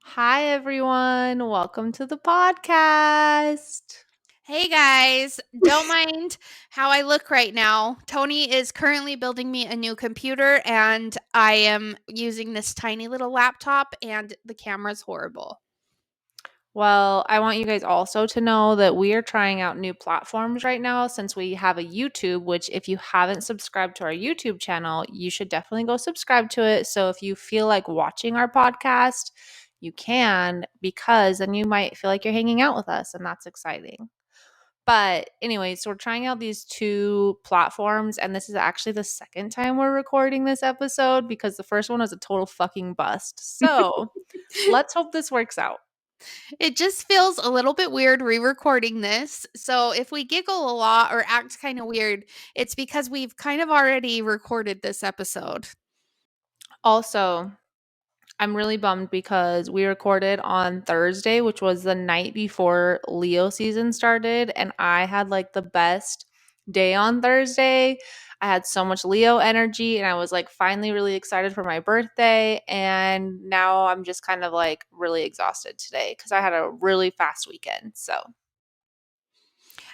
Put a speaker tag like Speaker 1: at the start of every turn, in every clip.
Speaker 1: Hi, everyone. Welcome to the podcast.
Speaker 2: Hey guys, don't mind how I look right now. Tony is currently building me a new computer and I am using this tiny little laptop and the camera's horrible.
Speaker 1: Well, I want you guys also to know that we are trying out new platforms right now since we have a YouTube, which, if you haven't subscribed to our YouTube channel, you should definitely go subscribe to it. So, if you feel like watching our podcast, you can, because then you might feel like you're hanging out with us, and that's exciting. But anyway, so we're trying out these two platforms, and this is actually the second time we're recording this episode because the first one was a total fucking bust. So let's hope this works out.
Speaker 2: It just feels a little bit weird re-recording this. So if we giggle a lot or act kind of weird, it's because we've kind of already recorded this episode.
Speaker 1: Also, I'm really bummed because we recorded on Thursday, which was the night before Leo season started, and I had like the best day on Thursday. I had so much Leo energy and I was like finally really excited for my birthday, and now I'm just kind of like really exhausted today cuz I had a really fast weekend. So,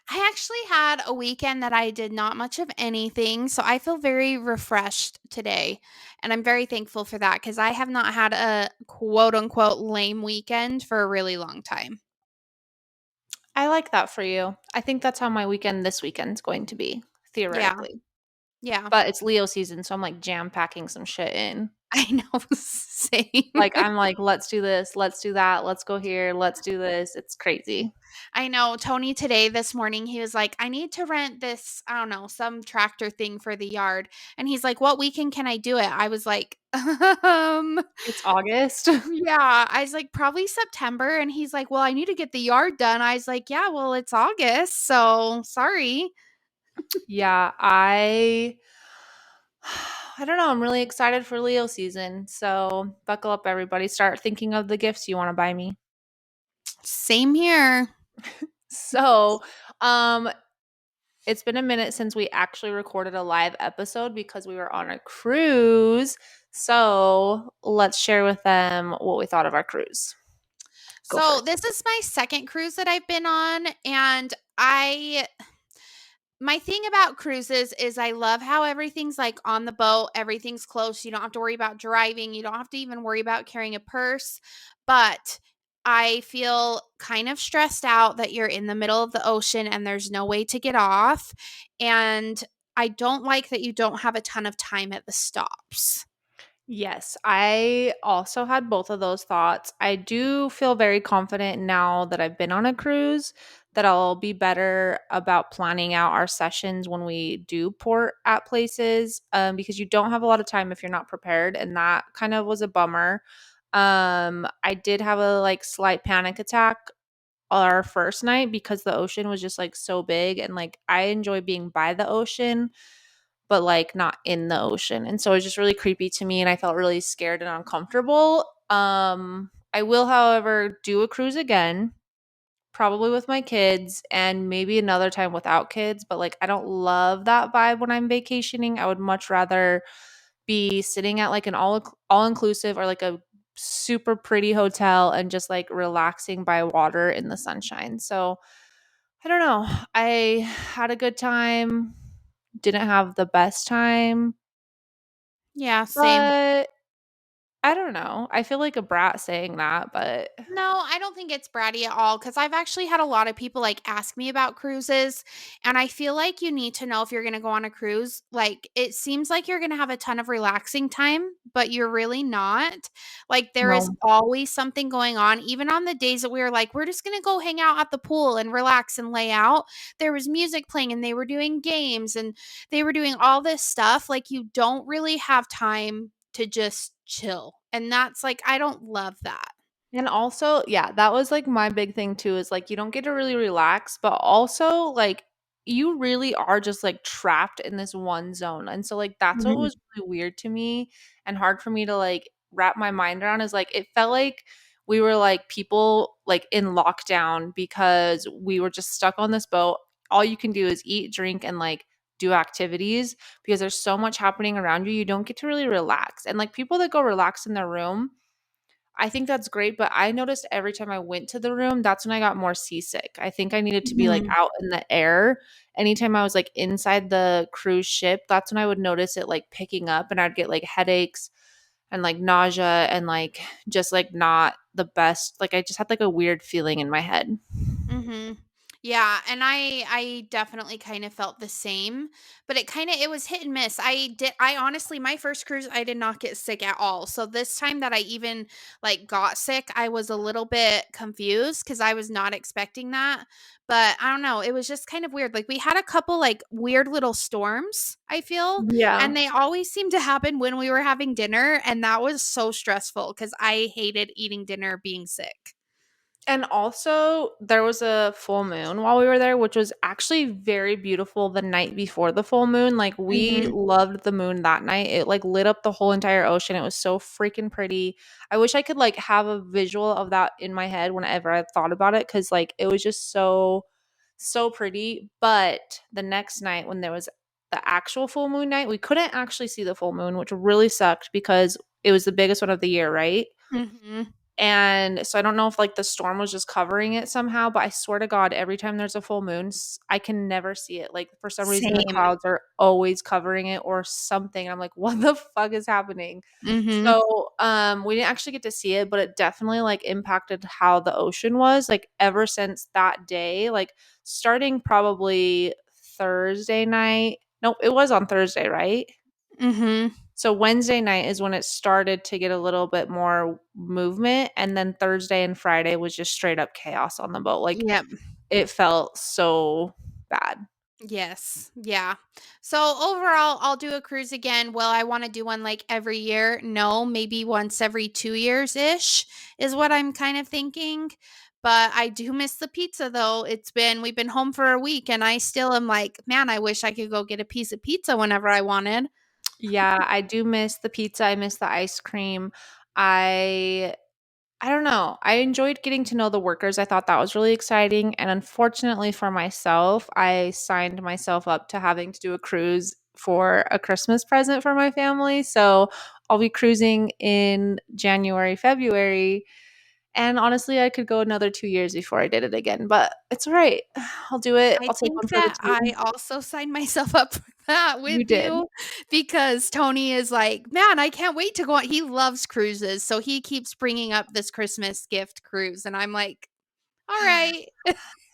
Speaker 2: I actually had a weekend that I did not much of anything, so I feel very refreshed today. And I'm very thankful for that because I have not had a quote unquote lame weekend for a really long time.
Speaker 1: I like that for you. I think that's how my weekend this weekend's going to be,
Speaker 2: Yeah.
Speaker 1: theoretically.
Speaker 2: Yeah.
Speaker 1: But it's Leo season, so I'm like jam packing some shit in.
Speaker 2: I know. Same.
Speaker 1: Like, I'm like, "Let's do this, let's do that, let's go here, let's do this." It's crazy.
Speaker 2: I know. Tony today, this morning, he was like, I need to rent this, I don't know, some tractor thing for the yard. And he's like, what weekend can I do it? I was like,
Speaker 1: It's August.
Speaker 2: yeah, I was like, "Probably September," and he's like, "Well, I need to get the yard done." I was like, "Yeah, well, it's August, so sorry."
Speaker 1: Yeah, I don't know, I'm really excited for Leo season, so buckle up, everybody. Start thinking of the gifts you wanna buy me.
Speaker 2: Same here.
Speaker 1: So, um, it's been a minute since we actually recorded a live episode because we were on a cruise, so let's share with them what we thought of our cruise. Go
Speaker 2: So,
Speaker 1: first.
Speaker 2: this is my second cruise that I've been on, and I my thing about cruises is I love how everything's, like, on the boat, everything's close, you don't have to worry about driving, you don't have to even worry about carrying a purse, but I feel kind of stressed out that you're in the middle of the ocean and there's no way to get off, and I don't like that you don't have a ton of time at the stops.
Speaker 1: Yes, I also had both of those thoughts. I do feel very confident now that I've been on a cruise that I'll be better about planning out our sessions when we do port at places, because you don't have a lot of time if you're not prepared, and that kind of was a bummer. I did have a like slight panic attack our first night because the ocean was just like so big, and like I enjoy being by the ocean but like not in the ocean. And so it was just really creepy to me and I felt really scared and uncomfortable. I will, however, do a cruise again, probably with my kids and maybe another time without kids, but like I don't love that vibe when I'm vacationing. I would much rather be sitting at like an all inclusive or like a super pretty hotel and just like relaxing by water in the sunshine. So I don't know. I had a good time, didn't have the best time,
Speaker 2: Yeah, same.
Speaker 1: but I don't know. I feel like a brat saying that, but
Speaker 2: No, I don't think it's bratty at all because I've actually had a lot of people like ask me about cruises. And I feel like you need to know if you're going to go on a cruise. Like, it seems like you're going to have a ton of relaxing time, but you're really not. Like, there is
Speaker 1: no.
Speaker 2: always something going on. Even on the days that we were like, we're just going to go hang out at the pool and relax and lay out, there was music playing and they were doing games and they were doing all this stuff. Like, you don't really have time to just chill. And that's like, I don't love that.
Speaker 1: And also, yeah, that was like my big thing too is like you don't get to really relax, but also like you really are just like trapped in this one zone. And so like that's what
Speaker 2: Mhm.
Speaker 1: was really weird to me and hard for me to like wrap my mind around is like it felt like we were like people like in lockdown because we were just stuck on this boat. All you can do is eat, drink, and like do activities because there's so much happening around you. You don't get to really relax. And like people that go relax in their room, I think that's great, but I noticed every time I went to the room, that's when I got more seasick. I think I needed to be like
Speaker 2: Mhm.
Speaker 1: out in the air. Anytime I was like inside the cruise ship, that's when I would notice it like picking up and I'd get like headaches and like nausea and like just like not the best. Like I just had like a weird feeling in my head.
Speaker 2: Mhm. Yeah, and I definitely kind of felt the same, but it was hit and miss. I honestly my first cruise I did not get sick at all. So this time that I even like got sick, I was a little bit confused cuz I was not expecting that. But I don't know, it was just kind of weird. Like we had a couple like weird little storms, I feel,
Speaker 1: Yeah.
Speaker 2: and they always seemed to happen when we were having dinner, and that was so stressful cuz I hated eating dinner being sick.
Speaker 1: And also, there was a full moon while we were there, which was actually very beautiful the night before the full moon. Like, we
Speaker 2: Mhm.
Speaker 1: loved the moon that night. It like lit up the whole entire ocean. It was so freaking pretty. I wish I could like have a visual of that in my head whenever I thought about it because like it was just so, so pretty. But the next night, when there was the actual full moon night, we couldn't actually see the full moon, which really sucked because it was the biggest one of the year, right?
Speaker 2: Mhm.
Speaker 1: And so I don't know if like the storm was just covering it somehow, but I swear to God, every time there's a full moon, I can never see it. Like for some reason, the
Speaker 2: Same.
Speaker 1: clouds are always covering it or something. I'm like, what the fuck is happening?
Speaker 2: Mhm.
Speaker 1: So we didn't actually get to see it, but it definitely like impacted how the ocean was. Like ever since that day, like starting probably Thursday night. No, it was on Thursday, right?
Speaker 2: Mhm.
Speaker 1: So Wednesday night is when it started to get a little bit more movement, and then Thursday and Friday was just straight up chaos on the boat. Like
Speaker 2: Yep.
Speaker 1: it felt so bad.
Speaker 2: Yes. Yeah. So overall, I'll do a cruise again. Will I want to do one like every year? No, maybe once every 2 years ish is what I'm kind of thinking. But I do miss the pizza though. We've been home for a week and I still am like, man, I wish I could go get a piece of pizza whenever I wanted.
Speaker 1: Yeah, I do miss the pizza. I miss the ice cream. I I don't know. I enjoyed getting to know the workers. I thought that was really exciting. And unfortunately for myself, I signed myself up to having to do a cruise for a Christmas present for my family. So I'll be cruising in January, February. And honestly, I could go another 2 years before I did it again, but it's all right. I'll do it.
Speaker 2: I
Speaker 1: I'll take one
Speaker 2: think
Speaker 1: for the
Speaker 2: that I
Speaker 1: team.
Speaker 2: also signed myself up for that with
Speaker 1: You did.
Speaker 2: you because Tony is like, "Man, I can't wait to go on." He loves cruises, so he keeps bringing up this Christmas gift cruise, and I'm like, "All right."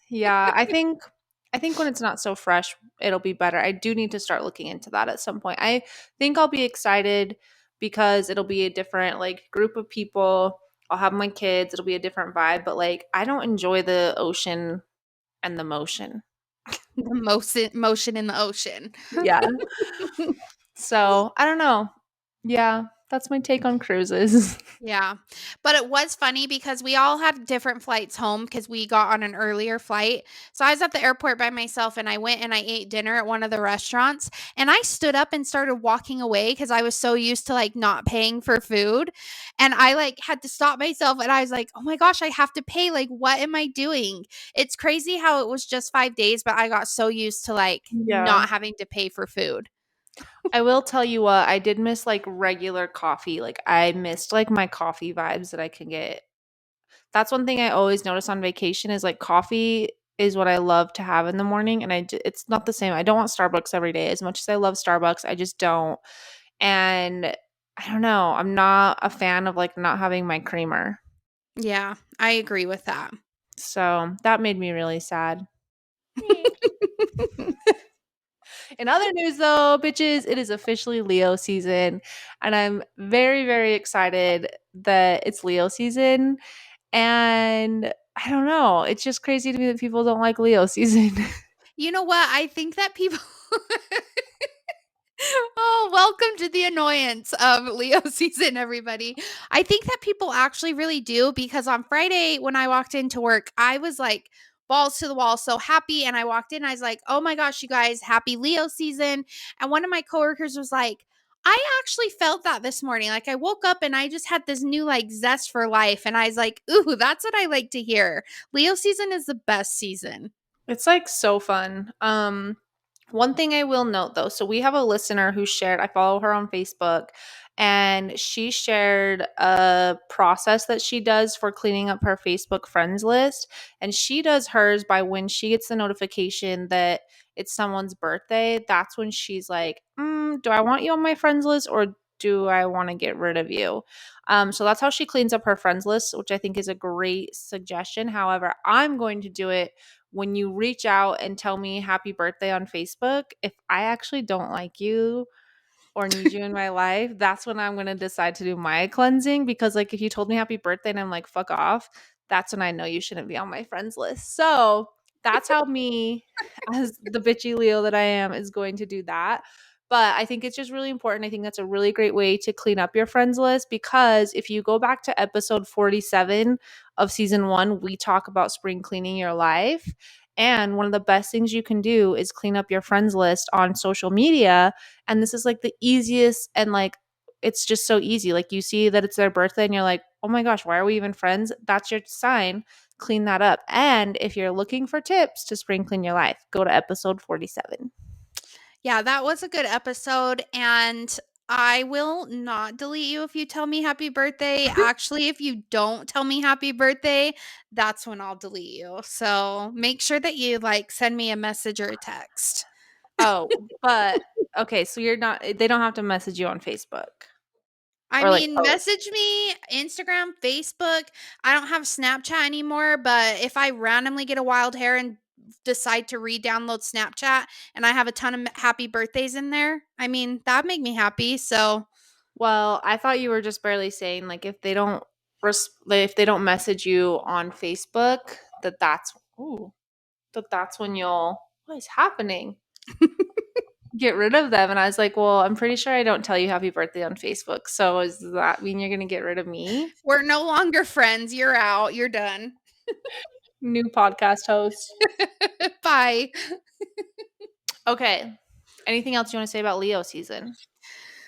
Speaker 1: Yeah, I think when it's not so fresh, it'll be better. I do need to start looking into that at some point. I think I'll be excited because it'll be a different like group of people. I'll have my kids. It'll be a different vibe, but like I don't enjoy the ocean and the motion.
Speaker 2: The motion in the ocean.
Speaker 1: Yeah. So, I don't know. Yeah, that's my take on cruises.
Speaker 2: Yeah. But it was funny because we all had different flights home because we got on an earlier flight. So I was at the airport by myself and I went and I ate dinner at one of the restaurants and I stood up and started walking away because I was so used to like not paying for food. And I like had to stop myself and I was like, oh my gosh, I have to pay. Like, what am I doing? It's crazy how it was just 5 days, but I got so used to like
Speaker 1: Yeah.
Speaker 2: not having to pay for food.
Speaker 1: I will tell you what, I did miss like regular coffee. Like I missed like my coffee vibes that I can get. That's one thing I always notice on vacation is like coffee is what I love to have in the morning and it's not the same. I don't want Starbucks every day as much as I love Starbucks. I just don't. And I don't know, I'm not a fan of like not having my creamer.
Speaker 2: Yeah, I agree with that.
Speaker 1: So, that made me really sad. In other news, though, bitches, it is officially Leo season, and I'm very, very excited that it's Leo season. And I don't know, it's just crazy to me that people don't like Leo season.
Speaker 2: You know what? I think that people Oh, welcome to the annoyance of Leo season, everybody. I think that people actually really do because on Friday when I walked into work, I was like balls to the wall, so happy. And I walked in, I was like, oh my gosh, you guys, happy Leo season. And one of my coworkers was like, I actually felt that this morning. Like I woke up and I just had this new like zest for life. And I was like, ooh, that's what I like to hear. Leo season is the best season.
Speaker 1: It's like so fun. One thing I will note though, so we have a listener who shared, I follow her on Facebook, and she shared a process that she does for cleaning up her Facebook friends list. And she does hers by when she gets the notification that it's someone's birthday. That's when she's like, do I want you on my friends list or do I want to get rid of you? So that's how she cleans up her friends list, which I think is a great suggestion. However, I'm going to do it when you reach out and tell me happy birthday on Facebook. If I actually don't like you or need you in my life, that's when I'm going to decide to do my cleansing. Because, like, if you told me happy birthday and I'm like, fuck off, that's when I know you shouldn't be on my friends list. So that's how me, as the bitchy Leo that I am, is going to do that. But I think it's just really important. I think that's a really great way to clean up your friends list, because if you go back to episode 47 of season 1, we talk about spring cleaning your life. And one of the best things you can do is clean up your friends list on social media. And this is like the easiest, and like it's just so easy. Like you see that it's their birthday and you're like, oh my gosh, why are we even friends? That's your sign. Clean that up. And if you're looking for tips to spring clean your life, go to episode 47.
Speaker 2: Yeah, that was a good episode, and I will not delete you if you tell me happy birthday. Actually, if you don't tell me happy birthday, that's when I'll delete you. So make sure that you like send me a message or a text.
Speaker 1: Oh, but okay, so you're not, they don't have to message you on Facebook
Speaker 2: I
Speaker 1: or like
Speaker 2: mean,
Speaker 1: post.
Speaker 2: message me, Instagram, Facebook. I don't have Snapchat anymore, but if I randomly get a wild hair and decide to re-download Snapchat and I have a ton of happy birthdays in there, I mean, that'd make me happy. So,
Speaker 1: Well, I thought you were just barely saying like if they don't message you on Facebook, that's when you'll, what is happening? Get rid of them. And I was like, well, I'm pretty sure I don't tell you happy birthday on Facebook. So does that mean you're going to get rid of me?
Speaker 2: we're no longer friends. You're out. You're done.
Speaker 1: New podcast host.
Speaker 2: Bye.
Speaker 1: Okay. Anything else you want to say about Leo season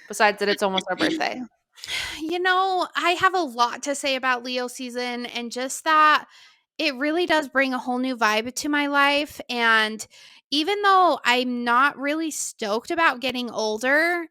Speaker 1: besides that it's almost our birthday?
Speaker 2: I have a lot to say about Leo season, and just that it really does bring a whole new vibe to my life. And even though I'm not really stoked about getting older,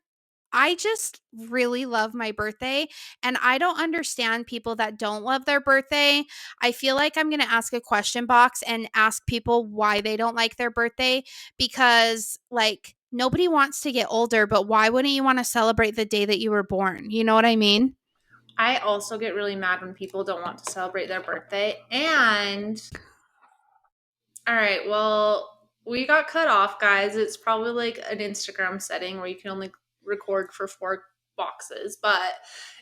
Speaker 2: I just really love my birthday, and I don't understand people that don't love their birthday. I feel like I'm going to ask a question box and ask people why they don't like their birthday, because like nobody wants to get older, but why wouldn't you want to celebrate the day that you were born? You know what I mean?
Speaker 1: I also get really mad when people don't want to celebrate their birthday. And all right, well, we got cut off, guys. It's probably like an Instagram setting where you can only record for 4 boxes. But,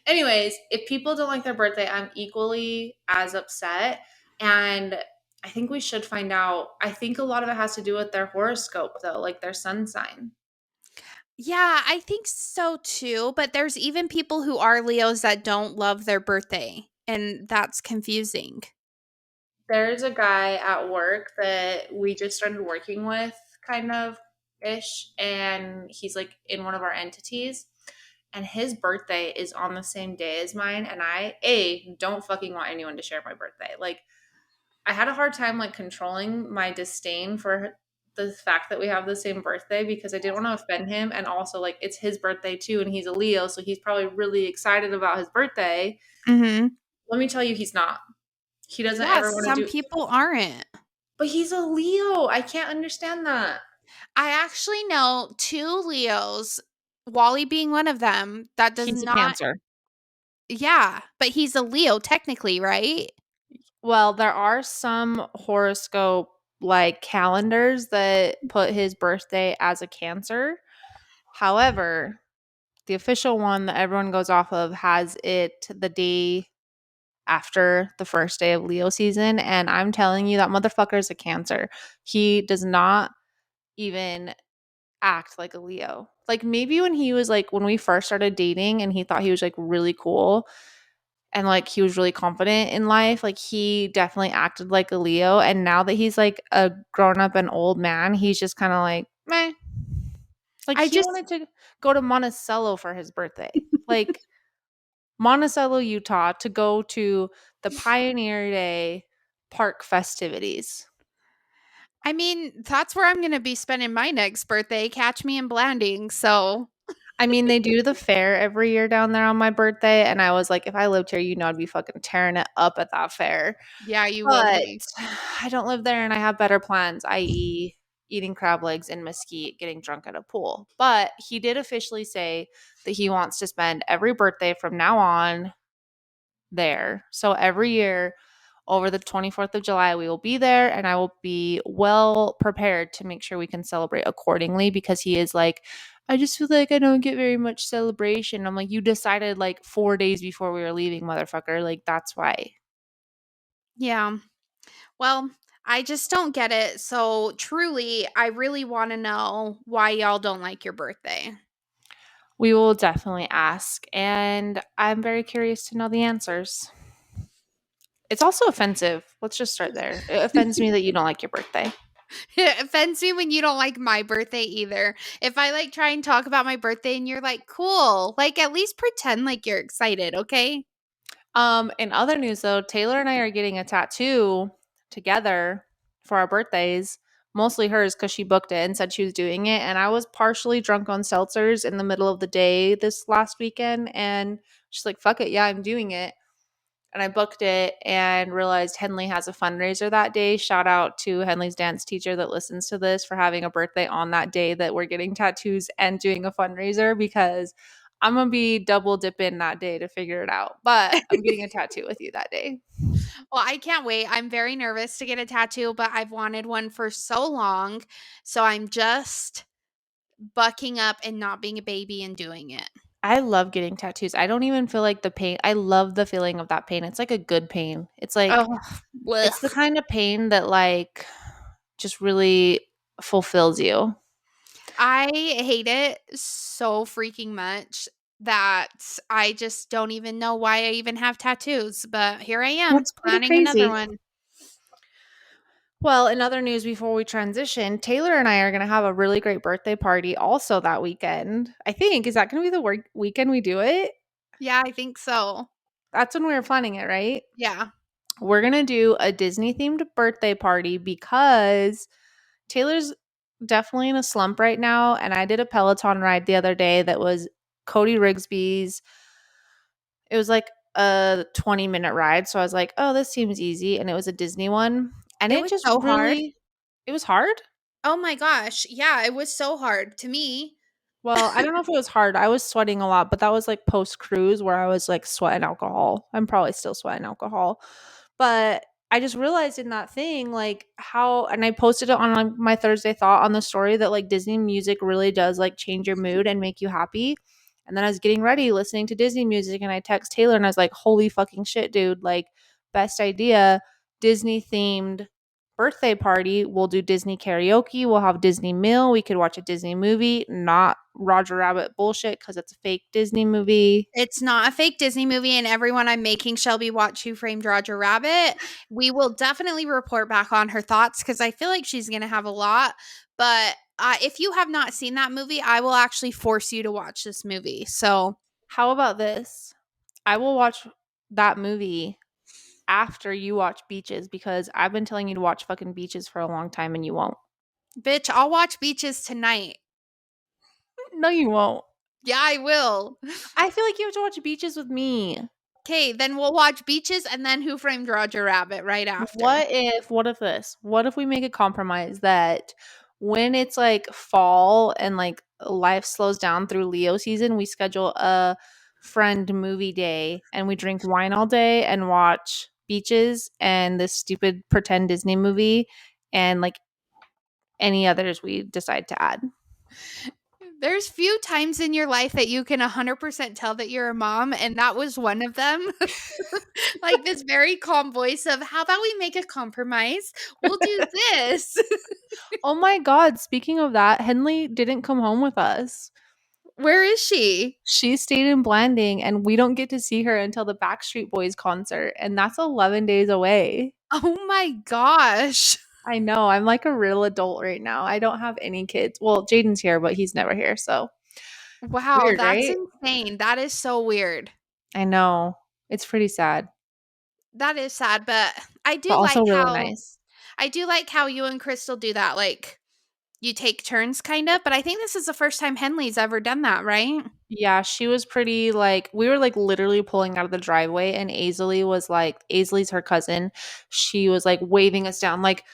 Speaker 1: anyways, if people don't like their birthday, I'm equally as upset. And I think we should find out. I think a lot of it has to do with their horoscope, though, like their sun sign.
Speaker 2: Yeah, I think so too. But there's even people who are Leos that don't love their birthday, and that's confusing.
Speaker 1: There's a guy at work that we just started working with, kind of ish, and he's like in one of our entities. And his birthday is on the same day as mine. And don't fucking want anyone to share my birthday. Like, I had a hard time like controlling my disdain for the fact that we have the same birthday, because I didn't want to offend him. And also, like, it's his birthday too. And he's a Leo. So he's probably really excited about his birthday.
Speaker 2: Mm-hmm.
Speaker 1: Let me tell you, he's not. He doesn't
Speaker 2: Yeah,
Speaker 1: ever want to
Speaker 2: some
Speaker 1: do,
Speaker 2: people aren't.
Speaker 1: but he's a Leo. I can't understand that.
Speaker 2: I actually know 2 Leos, Wally being one of them, that does
Speaker 1: He's a
Speaker 2: not.
Speaker 1: Cancer.
Speaker 2: Yeah, but he's a Leo technically, right?
Speaker 1: Well, there are some horoscope like calendars that put his birthday as a Cancer. However, the official one that everyone goes off of has it the day after the first day of Leo season. And I'm telling you, that motherfucker is a Cancer. He does not even act like a Leo. Like, maybe when he was like, when we first started dating and he thought he was like really cool and like he was really confident in life, like he definitely acted like a Leo. And now that he's like a grown up and old man, he's just kind of like, meh. Like,
Speaker 2: I
Speaker 1: he
Speaker 2: just
Speaker 1: wanted to go to Monticello for his birthday. Like, Monticello, Utah, to go to the Pioneer Day park festivities.
Speaker 2: I mean, that's where I'm gonna be spending my next birthday, catch me in Blanding, so
Speaker 1: I mean, they do the fair every year down there on my birthday, and I was like, if I lived here, you know, I'd be fucking tearing it up at that fair.
Speaker 2: Yeah, you would
Speaker 1: But
Speaker 2: be.
Speaker 1: I don't live there and I have better plans, i.e., eating crab legs in Mesquite, getting drunk at a pool. But he did officially say that he wants to spend every birthday from now on there. So every year over the 24th of July, we will be there and I will be well prepared to make sure we can celebrate accordingly because he is like, I just feel like I don't get very much celebration. I'm like, you decided like 4 days before we were leaving, motherfucker. Like, that's why.
Speaker 2: Yeah. Well, I just don't get it. So truly, I really want to know why y'all don't like your birthday.
Speaker 1: We will definitely ask, and I'm very curious to know the answers. It's also offensive. Let's just start there. It offends me that you don't like your birthday.
Speaker 2: It offends me when you don't like my birthday either. If I like try and talk about my birthday and you're like, cool, like at least pretend like you're excited, okay?
Speaker 1: In other news though, Taylor and I are getting a tattoo together for our birthdays. Mostly hers because she booked it and said she was doing it. And I was partially drunk on seltzers in the middle of the day this last weekend. And she's like, fuck it. Yeah, I'm doing it. And I booked it and realized Henley has a fundraiser that day. Shout out to Henley's dance teacher that listens to this for having a birthday on that day that we're getting tattoos and doing a fundraiser because I'm going to be double dipping that day to figure it out. But I'm getting a tattoo with you that day.
Speaker 2: Well, I can't wait. I'm very nervous to get a tattoo, but I've wanted one for so long. So I'm just bucking up and not being a baby and doing it.
Speaker 1: I love getting tattoos. I don't even feel like the pain. I love the feeling of that pain. It's like a good pain. It's like,
Speaker 2: Oh,
Speaker 1: it's the
Speaker 2: blech.
Speaker 1: kind of pain that like just really fulfills you.
Speaker 2: I hate it so freaking much that I just don't even know why I even have tattoos. But here I am
Speaker 1: That's pretty
Speaker 2: planning another
Speaker 1: crazy.
Speaker 2: one.
Speaker 1: Well, in other news before we transition, Taylor and I are going to have a really great birthday party also that weekend. I think. Is that going to be the weekend we do it?
Speaker 2: Yeah, I think so.
Speaker 1: That's when we were planning it, right?
Speaker 2: Yeah.
Speaker 1: We're going to do a Disney themed birthday party because Taylor's definitely in a slump right now. And I did a Peloton ride the other day that was Cody Rigsby's. It was like a 20-minute ride. So I was like, oh, this seems easy. And it was a Disney one. And
Speaker 2: It
Speaker 1: it
Speaker 2: was
Speaker 1: just
Speaker 2: so hard.
Speaker 1: really, it was hard.
Speaker 2: Oh my gosh. Yeah, it was so hard to me.
Speaker 1: Well, I don't know if it was hard. I was sweating a lot, but that was like post cruise where I was like sweating alcohol. I'm probably still sweating alcohol. But I just realized in that thing, like how, and I posted it on like, my Thursday thought on the story that like Disney music really does like change your mood and make you happy. And then I was getting ready listening to Disney music and I text Taylor and I was like, holy fucking shit, dude. Like, best idea. Disney themed birthday party. We'll do Disney karaoke. We'll have Disney meal. We could watch a Disney movie, not Roger Rabbit bullshit because it's a fake Disney movie.
Speaker 2: It's not a fake Disney movie, and everyone I'm making Shelby watch Who Framed Roger Rabbit. We will definitely report back on her thoughts because I feel like she's going to have a lot. But if you have not seen that movie, I will actually force you to watch this movie. So,
Speaker 1: How about this? I will watch that movie after you watch Beaches because I've been telling you to watch fucking Beaches for a long time and you won't.
Speaker 2: bitch, I'll watch Beaches tonight.
Speaker 1: No, you won't.
Speaker 2: Yeah, I will.
Speaker 1: I feel like you have to watch Beaches with me.
Speaker 2: Okay, then we'll watch Beaches and then Who Framed Roger Rabbit right after.
Speaker 1: What if we make a compromise that when it's like fall and like life slows down through Leo season, we schedule a friend movie day and we drink wine all day and watch Beaches and this stupid pretend Disney movie and like any others we decide to add.
Speaker 2: There's few times in your life that you can 100% tell that you're a mom, and that was one of them. Like this very calm voice of, "How about we make a compromise? We'll do this."
Speaker 1: Oh my god, speaking of that, Henley didn't come home with us.
Speaker 2: Where is she?
Speaker 1: She stayed in Blanding and we don't get to see her until the Backstreet Boys concert and that's 11 days away.
Speaker 2: Oh my gosh.
Speaker 1: I know. I'm like a real adult right now. I don't have any kids. Well, Jaden's here, but he's never here, so
Speaker 2: Wow,
Speaker 1: weird,
Speaker 2: that's
Speaker 1: right?
Speaker 2: insane. That is so weird.
Speaker 1: I know. It's pretty sad,
Speaker 2: That is sad, but
Speaker 1: but also really nice.
Speaker 2: I do like how you and Crystal do that. Like you take turns kind of, but I think this is the first time Henley's ever done that, right?
Speaker 1: Yeah, she was pretty like we were like literally pulling out of the driveway and Aisley was like Aisley's her cousin. She was like waving us down like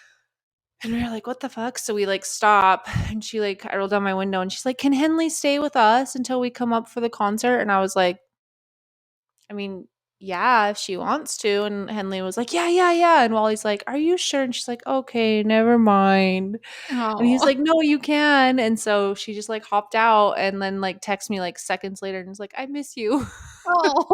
Speaker 1: and we were like, what the fuck? So we like stop and she like I rolled down my window and she's like, can Henley stay with us until we come up for the concert? And I was like, I mean, yeah, if she wants to. And Henley was like, yeah, yeah, yeah. And Wally's like, are you sure? And she's like, okay, never mind. And he's
Speaker 2: Oh.
Speaker 1: like, no, you can. And so she just like hopped out and then like texted me like seconds later and was like, I miss you.
Speaker 2: Oh,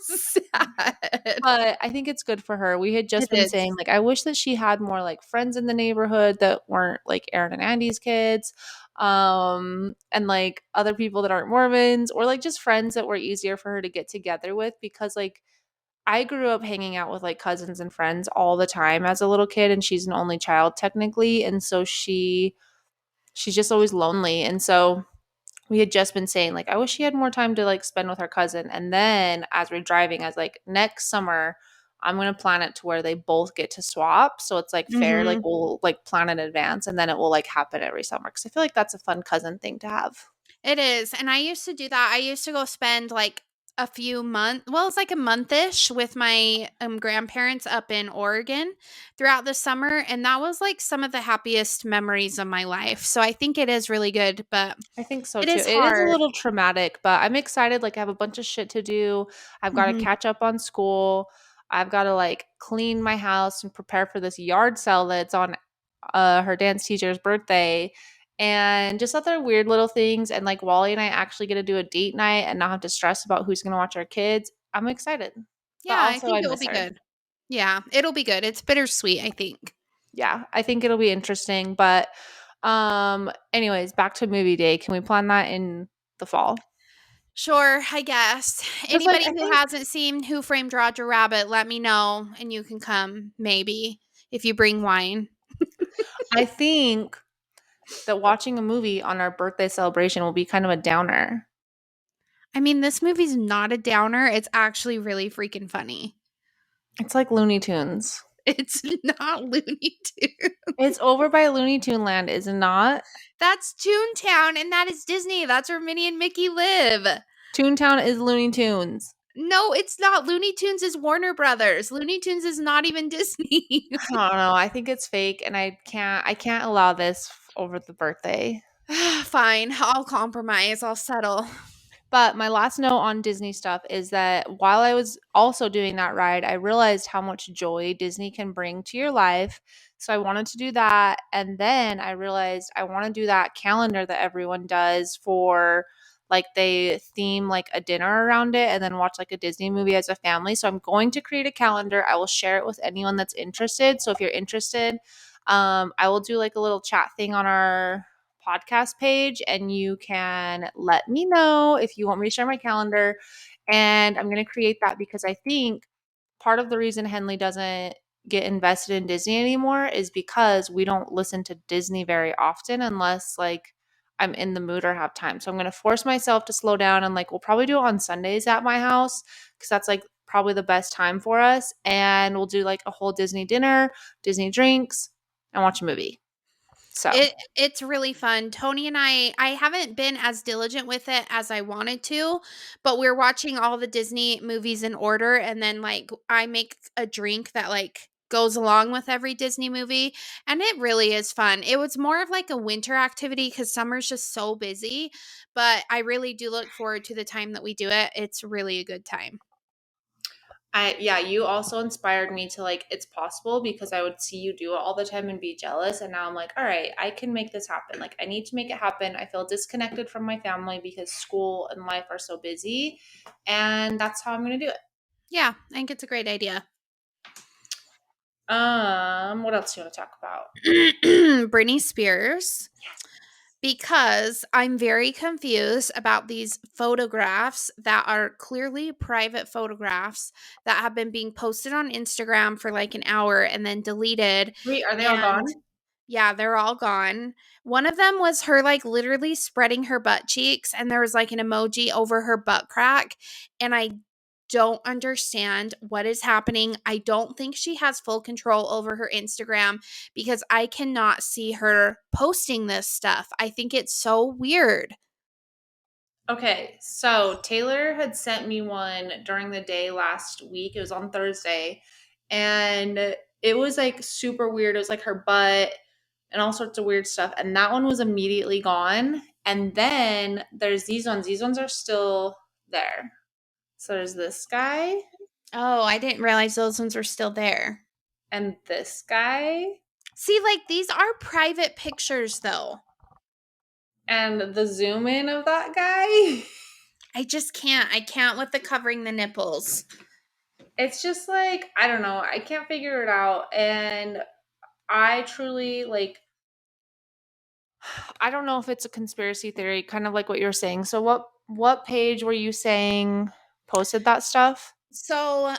Speaker 2: sad.
Speaker 1: But I think it's good for her. We had
Speaker 2: It
Speaker 1: just been
Speaker 2: is.
Speaker 1: saying, like, I wish that she had more like friends in the neighborhood that weren't like Aaron and Andy's kids, and like other people that aren't Mormons, or like just friends that were easier for her to get together with because like I grew up hanging out with like cousins and friends all the time as a little kid, and she's an only child technically, and so she's just always lonely, and so we had just been saying like I wish she had more time to like spend with her cousin. And then as we're driving, I was like, next summer I'm gonna plan it to where they both get to swap. So it's like fair, like
Speaker 2: Mhm.
Speaker 1: we'll like plan in advance and then it will like happen every summer. Cause I feel like that's a fun cousin thing to have.
Speaker 2: It is, and I used to do that. I used to go spend, like, a few months. Well, it's like a month-ish with my, grandparents up in Oregon throughout the summer, and that was, like, some of the happiest memories of my life, so I think it is really good, but
Speaker 1: I think so
Speaker 2: it
Speaker 1: too.
Speaker 2: is
Speaker 1: It is a
Speaker 2: hard.
Speaker 1: little traumatic, but I'm excited. Like, I have a bunch of shit to do. I've got to
Speaker 2: Mhm.
Speaker 1: catch up on school. I've got to like clean my house and prepare for this yard sale that's on her dance teacher's birthday and just other weird little things. And like Wally and I actually get to do a date night and not have to stress about who's going to watch our kids. I'm excited, but
Speaker 2: Yeah, I
Speaker 1: also
Speaker 2: think
Speaker 1: I
Speaker 2: it will
Speaker 1: miss
Speaker 2: be
Speaker 1: her.
Speaker 2: good. Yeah, it'll be good. It's bittersweet, I think.
Speaker 1: Yeah, I think it'll be interesting. But anyways, back to movie day. Can we plan that in the fall?
Speaker 2: Sure, I guess.
Speaker 1: Because like
Speaker 2: Anybody
Speaker 1: I
Speaker 2: who
Speaker 1: think
Speaker 2: hasn't seen Who Framed Roger Rabbit, let me know, and you can come, maybe, if you bring wine.
Speaker 1: I think that watching a movie on our birthday celebration will be kind of a downer.
Speaker 2: I mean, this movie's not a downer, it's actually really freaking funny.
Speaker 1: It's like Looney Tunes.
Speaker 2: It's not Looney Tunes.
Speaker 1: It's over by Looney Tune Land, is it not?
Speaker 2: That's Toontown, and that is Disney. That's where Minnie and Mickey live.
Speaker 1: Toontown is Looney Tunes.
Speaker 2: No, it's not. Looney Tunes is Warner Brothers. Looney Tunes is not even Disney.
Speaker 1: I don't know. I think it's fake, and I can't allow this over the birthday.
Speaker 2: Fine, I'll compromise. I'll settle.
Speaker 1: But my last note on Disney stuff is that while I was also doing that ride, I realized how much joy Disney can bring to your life. So I wanted to do that. And then I realized I want to do that calendar that everyone does for like they theme like a dinner around it and then watch like a Disney movie as a family. So I'm going to create a calendar. I will share it with anyone that's interested. So if you're interested, I will do like a little chat thing on our podcast page and you can let me know if you want me to share my calendar. And I'm going to create that because I think part of the reason Henley doesn't get invested in Disney anymore is because we don't listen to Disney very often unless like I'm in the mood or have time. So I'm going to force myself to slow down and like we'll probably do it on Sundays at my house because that's like probably the best time for us. And we'll do like a whole Disney dinner, Disney drinks, and watch a movie. So
Speaker 2: It's really fun. Tony and I haven't been as diligent with it as I wanted to, but we're watching all the Disney movies in order, and then like I make a drink that like goes along with every Disney movie, and it really is fun. It was more of like a winter activity cuz summer's just so busy, but I really do look forward to the time that we do it. It's really a good time.
Speaker 1: yeah, you also inspired me to like it's possible because I would see you do it all the time and be jealous and now I'm like, all right, I can make this happen. Like I need to make it happen. I feel disconnected from my family because school and life are so busy and that's how I'm going to do it.
Speaker 2: Yeah, I think it's a great idea.
Speaker 1: What else do you want to talk about?
Speaker 2: Britney Spears. Because I'm very confused about these photographs that are clearly private photographs that have been being posted on Instagram for like an hour and then deleted.
Speaker 1: Wait, are they all
Speaker 2: And
Speaker 1: gone?
Speaker 2: yeah, they're all gone. One of them was her like literally spreading her butt cheeks, and there was like an emoji over her butt crack. And I don't understand what is happening. I don't think she has full control over her Instagram because I cannot see her posting this stuff. I think it's so weird.
Speaker 1: Okay, so Taylor had sent me one during the day last week. It was on Thursday, and it was like super weird. It was like her butt and all sorts of weird stuff. And that one was immediately gone. And then there's these ones. These ones are still there. So there's this guy
Speaker 2: Oh, I didn't realize those ones were still there.
Speaker 1: and this guy
Speaker 2: See, like these are private pictures though.
Speaker 1: and the zoom in of that guy.
Speaker 2: I just can't. I can't with the covering the nipples.
Speaker 1: It's just like, I don't know. I can't figure it out. And I truly like, I don't know if it's a conspiracy theory, kind of like what you're saying. So what page were you saying posted that stuff?
Speaker 2: So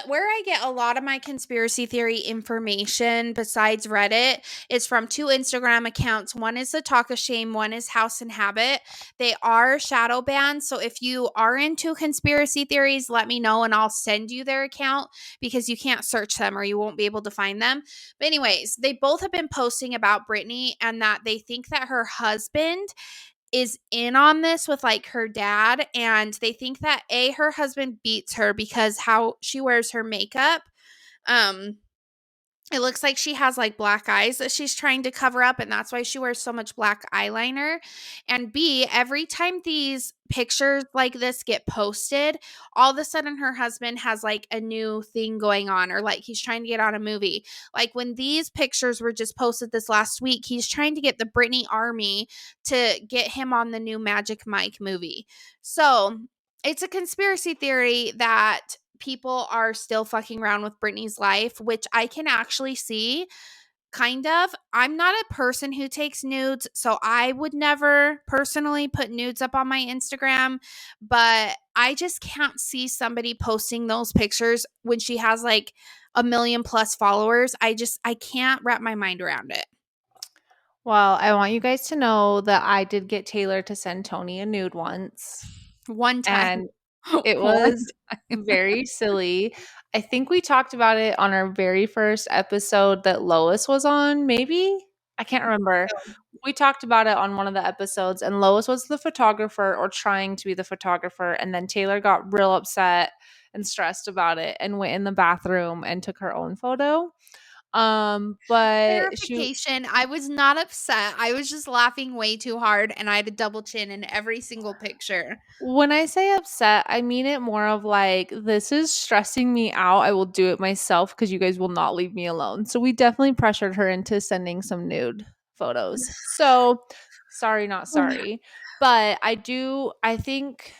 Speaker 2: where I get a lot of my conspiracy theory information besides Reddit is from two Instagram accounts. One is the Talk of Shame, one is House and Habit. They are shadow banned. So if you are into conspiracy theories, let me know and I'll send you their account because you can't search them or you won't be able to find them. But anyways, they both have been posting about Britney and that they think that her husband is in on this with like her dad, and they think that her husband beats her because how she wears her makeup. um it looks like she has like black eyes that she's trying to cover up, and that's why she wears so much black eyeliner. And B, every time these pictures like this get posted, all of a sudden her husband has like a new thing going on, or like he's trying to get on a movie. Like when these pictures were just posted this last week, he's trying to get the Britney Army to get him on the new Magic Mike movie. So it's a conspiracy theory that people are still fucking around with Britney's life, which I can actually see. Kind of. I'm not a person who takes nudes, so I would never personally put nudes up on my Instagram, but I just can't see somebody posting those pictures when she has like a million plus followers. I can't wrap my mind around it.
Speaker 1: Well, I want you guys to know that I did get Taylor to send Tony a nude once,
Speaker 2: One time.
Speaker 1: and it
Speaker 2: One
Speaker 1: was
Speaker 2: time.
Speaker 1: very silly. I think we talked about it on our very first episode that Lois was on, maybe? I can't remember. We talked about it on one of the episodes, and Lois was the photographer or trying to be the photographer. And then Taylor got real upset and stressed about it and went in the bathroom and took her own photo. But she
Speaker 2: Clarification, I was not upset. I was just laughing way too hard and I had a double chin in every single picture.
Speaker 1: When I say upset, I mean it more of like, this is stressing me out. I will do it myself because you guys will not leave me alone. So we definitely pressured her into sending some nude photos. So sorry, not sorry. But I think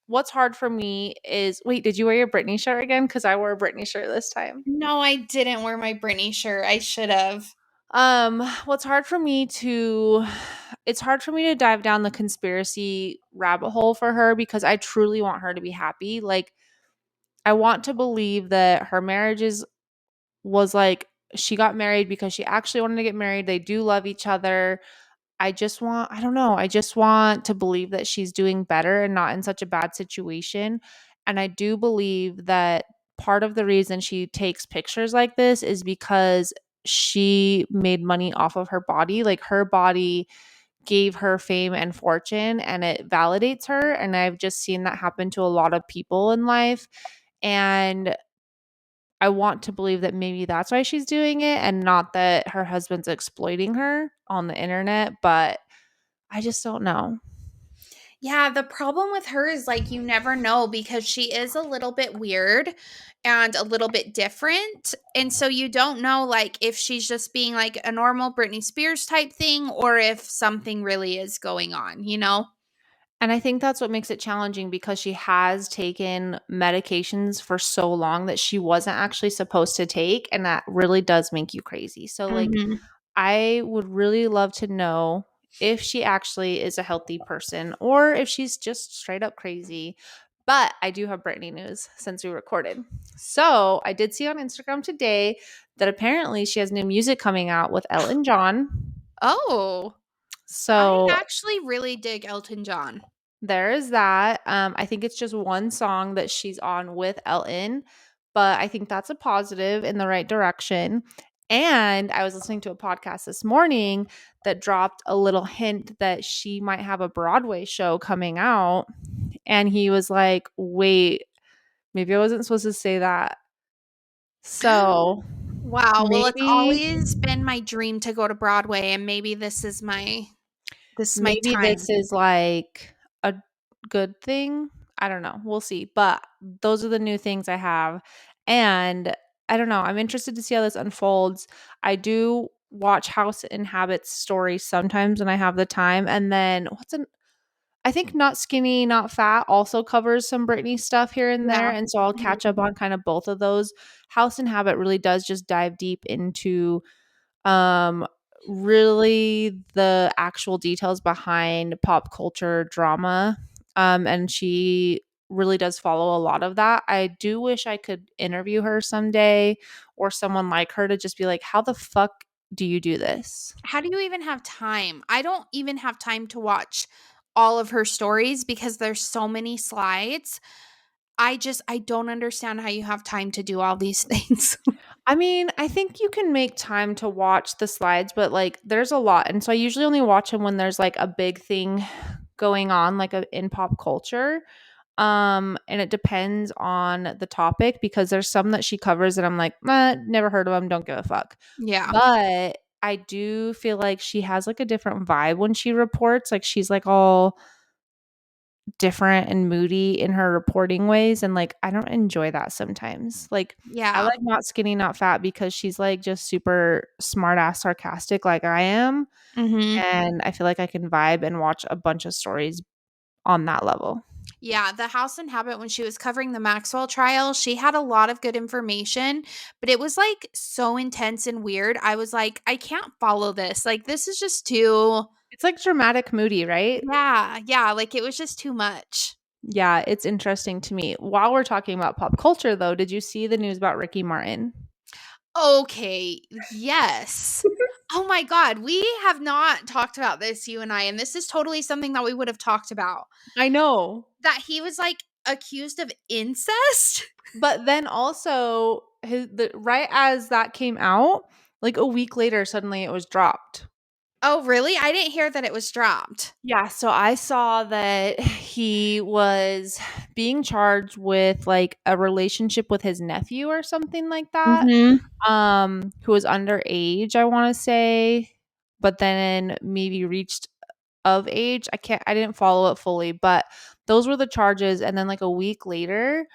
Speaker 1: what's hard for me is wait, did you wear your Britney shirt again? Because I wore a Britney shirt this time.
Speaker 2: No, I didn't wear my Britney shirt. I should have.
Speaker 1: What's hard for me to it's hard for me to dive down the conspiracy rabbit hole for her because I truly want her to be happy. Like I want to believe that her marriage was like she got married because she actually wanted to get married. They do love each other. I don't know, I just want to believe that she's doing better and not in such a bad situation. And I do believe that part of the reason she takes pictures like this is because she made money off of her body. Like her body gave her fame and fortune and it validates her. And I've just seen that happen to a lot of people in life. And I want to believe that maybe that's why she's doing it and not that her husband's exploiting her on the internet, but I just don't know.
Speaker 2: Yeah, the problem with her is like you never know because she is a little bit weird and a little bit different. And so you don't know like if she's just being like a normal Britney Spears type thing or if something really is going on, you know?
Speaker 1: And I think that's what makes it challenging because she has taken medications for so long that she wasn't actually supposed to take, and that really does make you crazy. So like
Speaker 2: Mhm.
Speaker 1: I would really love to know if she actually is a healthy person or if she's just straight up crazy. But I do have Britney news since we recorded. So I did see on Instagram today that apparently she has new music coming out with Elton John.
Speaker 2: Oh, I
Speaker 1: So
Speaker 2: actually really dig Elton John.
Speaker 1: There is that. I think it's just one song that she's on with Elton, but I think that's a positive in the right direction. And I was listening to a podcast this morning that dropped a little hint that she might have a Broadway show coming out. And he was like, wait, maybe I wasn't supposed to say that. So
Speaker 2: Wow, well, it's
Speaker 1: maybe
Speaker 2: always been my dream to go to Broadway, and maybe this is my
Speaker 1: maybe
Speaker 2: time.
Speaker 1: this is like a good thing. I don't know. We'll see. But those are the new things I have. And I don't know. I'm interested to see how this unfolds. I do watch House and Habits stories sometimes when I have the time. And then I think Not Skinny, Not Fat also covers some Britney stuff here and there.
Speaker 2: Yeah.
Speaker 1: And so I'll
Speaker 2: Mhm.
Speaker 1: catch up on kind of both of those. House and Habit really does just dive deep into um really the actual details behind pop culture drama, and she really does follow a lot of that. I do wish I could interview her someday or someone like her to just be like, how the fuck do you do this?
Speaker 2: How do you even have time? I don't even have time to watch all of her stories because there's so many slides. I don't understand how you have time to do all these things.
Speaker 1: I mean, I think you can make time to watch the slides, but like there's a lot. And so I usually only watch them when there's like a big thing going on, like in pop culture. And it depends on the topic because there's some that she covers and I'm like, never heard of them, don't give a fuck.
Speaker 2: Yeah.
Speaker 1: But I do feel like she has like a different vibe when she reports. Like she's like all different and moody in her reporting ways. And like I don't enjoy that sometimes. Like I
Speaker 2: Yeah.
Speaker 1: like Not Skinny, Not Fat because she's like just super smart ass sarcastic like I am.
Speaker 2: Mhm.
Speaker 1: And I feel like I can vibe and watch a bunch of stories on that level.
Speaker 2: Yeah, the House and Habit when she was covering the Maxwell trial, she had a lot of good information, but it was like so intense and weird. I was like, I can't follow this. Like this is just too
Speaker 1: It's like dramatic moody, right?
Speaker 2: yeah, yeah, like it was just too much.
Speaker 1: Yeah, it's interesting to me. While we're talking about pop culture, though, did you see the news about Ricky Martin?
Speaker 2: Okay, yes. Oh my god, we have not talked about this, you and I, and this is totally something that we would have talked about.
Speaker 1: I know.
Speaker 2: That he was like accused of incest?
Speaker 1: But then also, right as that came out, like a week later, suddenly it was dropped.
Speaker 2: Oh, really? I didn't hear that it was dropped.
Speaker 1: Yeah, so I saw that he was being charged with like a relationship with his nephew or something like that.
Speaker 2: Mhm.
Speaker 1: Who was underage, I want to say, but then maybe reached of age. I didn't follow it fully, but those were the charges. And then like a week later,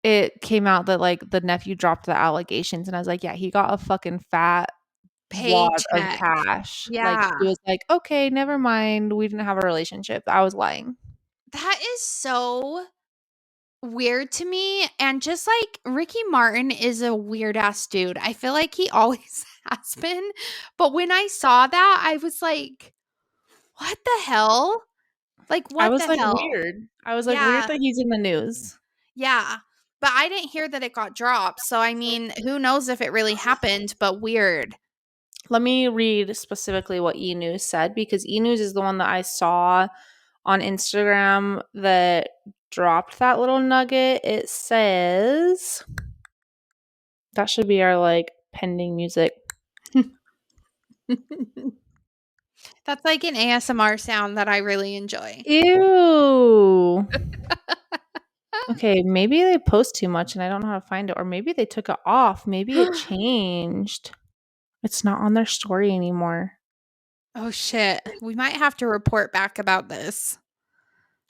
Speaker 1: it came out that like the nephew dropped the allegations. And I was like, yeah, he got a fucking fat wad of
Speaker 2: Paycheck.
Speaker 1: cash. Like
Speaker 2: Yeah.
Speaker 1: he was like, okay, never mind. We didn't have a relationship. I was lying.
Speaker 2: That is so weird to me, and just like Ricky Martin is a weird ass dude. I feel like he always has been, but when I saw that, I was like, "What the hell? Like,
Speaker 1: I
Speaker 2: what
Speaker 1: was
Speaker 2: the
Speaker 1: like,
Speaker 2: hell?"
Speaker 1: weird. I was like, weird
Speaker 2: Yeah,
Speaker 1: that he's in the news.
Speaker 2: yeah, but I didn't hear that it got dropped, so, I mean, who knows if it really happened, but weird.
Speaker 1: Let me read specifically what E News said because E News is the one that I saw on Instagram that dropped that little nugget. It says that should be our like pending music.
Speaker 2: That's like an ASMR sound that I really enjoy.
Speaker 1: Ew. Okay, maybe they post too much and I don't know how to find it, or maybe they took it off. Maybe it changed. It's not on their story anymore.
Speaker 2: Oh, shit. We might have to report back about this.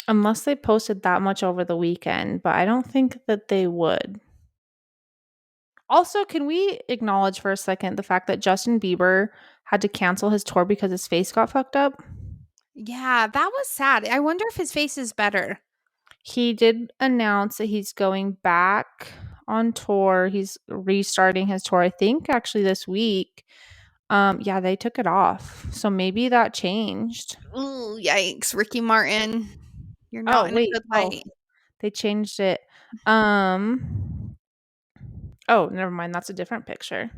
Speaker 1: Unless they posted that much over the weekend, but I don't think that they would. Also, can we acknowledge for a second the fact that Justin Bieber had to cancel his tour because his face got fucked up?
Speaker 2: Yeah, that was sad. I wonder if his face is better.
Speaker 1: He did announce that he's going back on tour. He's restarting his tour, I think actually this week. Yeah, they took it off. So maybe that changed.
Speaker 2: Ooh, yikes, Ricky Martin. You're
Speaker 1: Oh,
Speaker 2: not in a
Speaker 1: wait.
Speaker 2: good
Speaker 1: Oh,
Speaker 2: light.
Speaker 1: they changed it. Um Oh, never mind. That's a different picture.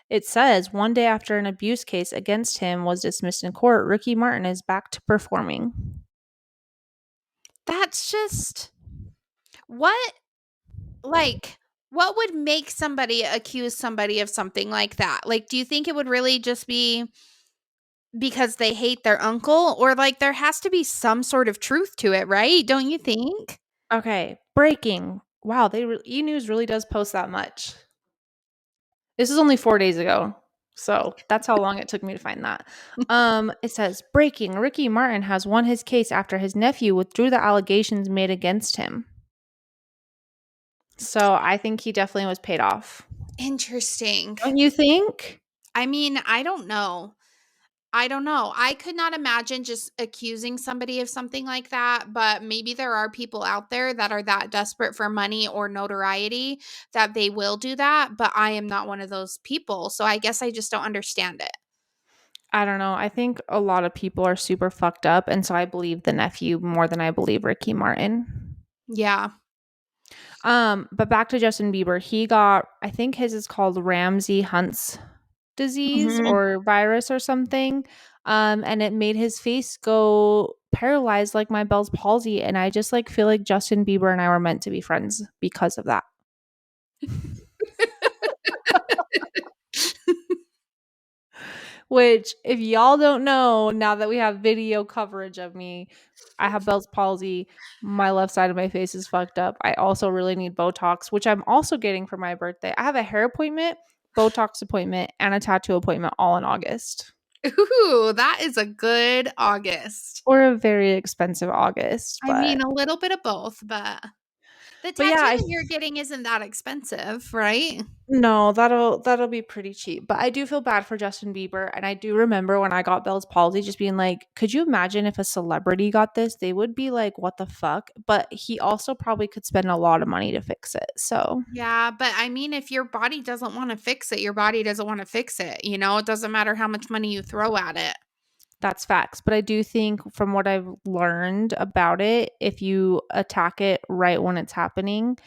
Speaker 1: It says 1 day after an abuse case against him was dismissed in court, Ricky Martin is back to performing.
Speaker 2: That's just what like, what would make somebody accuse somebody of something like that? Like, do you think it would really just be because they hate their uncle? Or, like, there has to be some sort of truth to it, right? Don't you think?
Speaker 1: Okay, breaking. Wow, E News really does post that much. This is only 4 days ago. So, that's how long it took me to find that. It says, "Breaking, Ricky Martin has won his case after his nephew withdrew the allegations made against him." So, I think he definitely was paid off.
Speaker 2: Interesting.
Speaker 1: Don't you think?
Speaker 2: I mean, I don't know. I don't know. I could not imagine just accusing somebody of something like that, but maybe there are people out there that are that desperate for money or notoriety that they will do that, but I am not one of those people. So I guess I just don't understand it.
Speaker 1: I don't know. I think a lot of people are super fucked up, and so I believe the nephew more than I believe Ricky Martin.
Speaker 2: Yeah.
Speaker 1: But back to Justin Bieber. He got, I think his is called Ramsay Hunt's disease
Speaker 2: Mhm.
Speaker 1: or virus or something. And it made his face go paralyzed like my Bell's palsy. And I just like feel like Justin Bieber and I were meant to be friends because of that. Which, if y'all don't know, now that we have video coverage of me, I have Bell's palsy. My left side of my face is fucked up. I also really need Botox, which I'm also getting for my birthday. I have a hair appointment, Botox appointment, and a tattoo appointment all in August.
Speaker 2: Ooh, that is a good August.
Speaker 1: Or a very expensive August,
Speaker 2: I
Speaker 1: but
Speaker 2: mean, a little bit of both, but the
Speaker 1: yeah,
Speaker 2: tattoo that you're getting isn't that expensive, right?
Speaker 1: no, that'll be pretty cheap. But I do feel bad for Justin Bieber, and I do remember when I got Bell's palsy just being like, could you imagine if a celebrity got this? They would be like, what the fuck? But he also probably could spend a lot of money to fix it. So,
Speaker 2: Yeah, but I mean, if your body doesn't wanna fix it, your body doesn't wanna fix it, you know? It doesn't matter how much money you throw at it.
Speaker 1: that's facts. But I do think from what I've learned about it, if you attack it right when it's happening,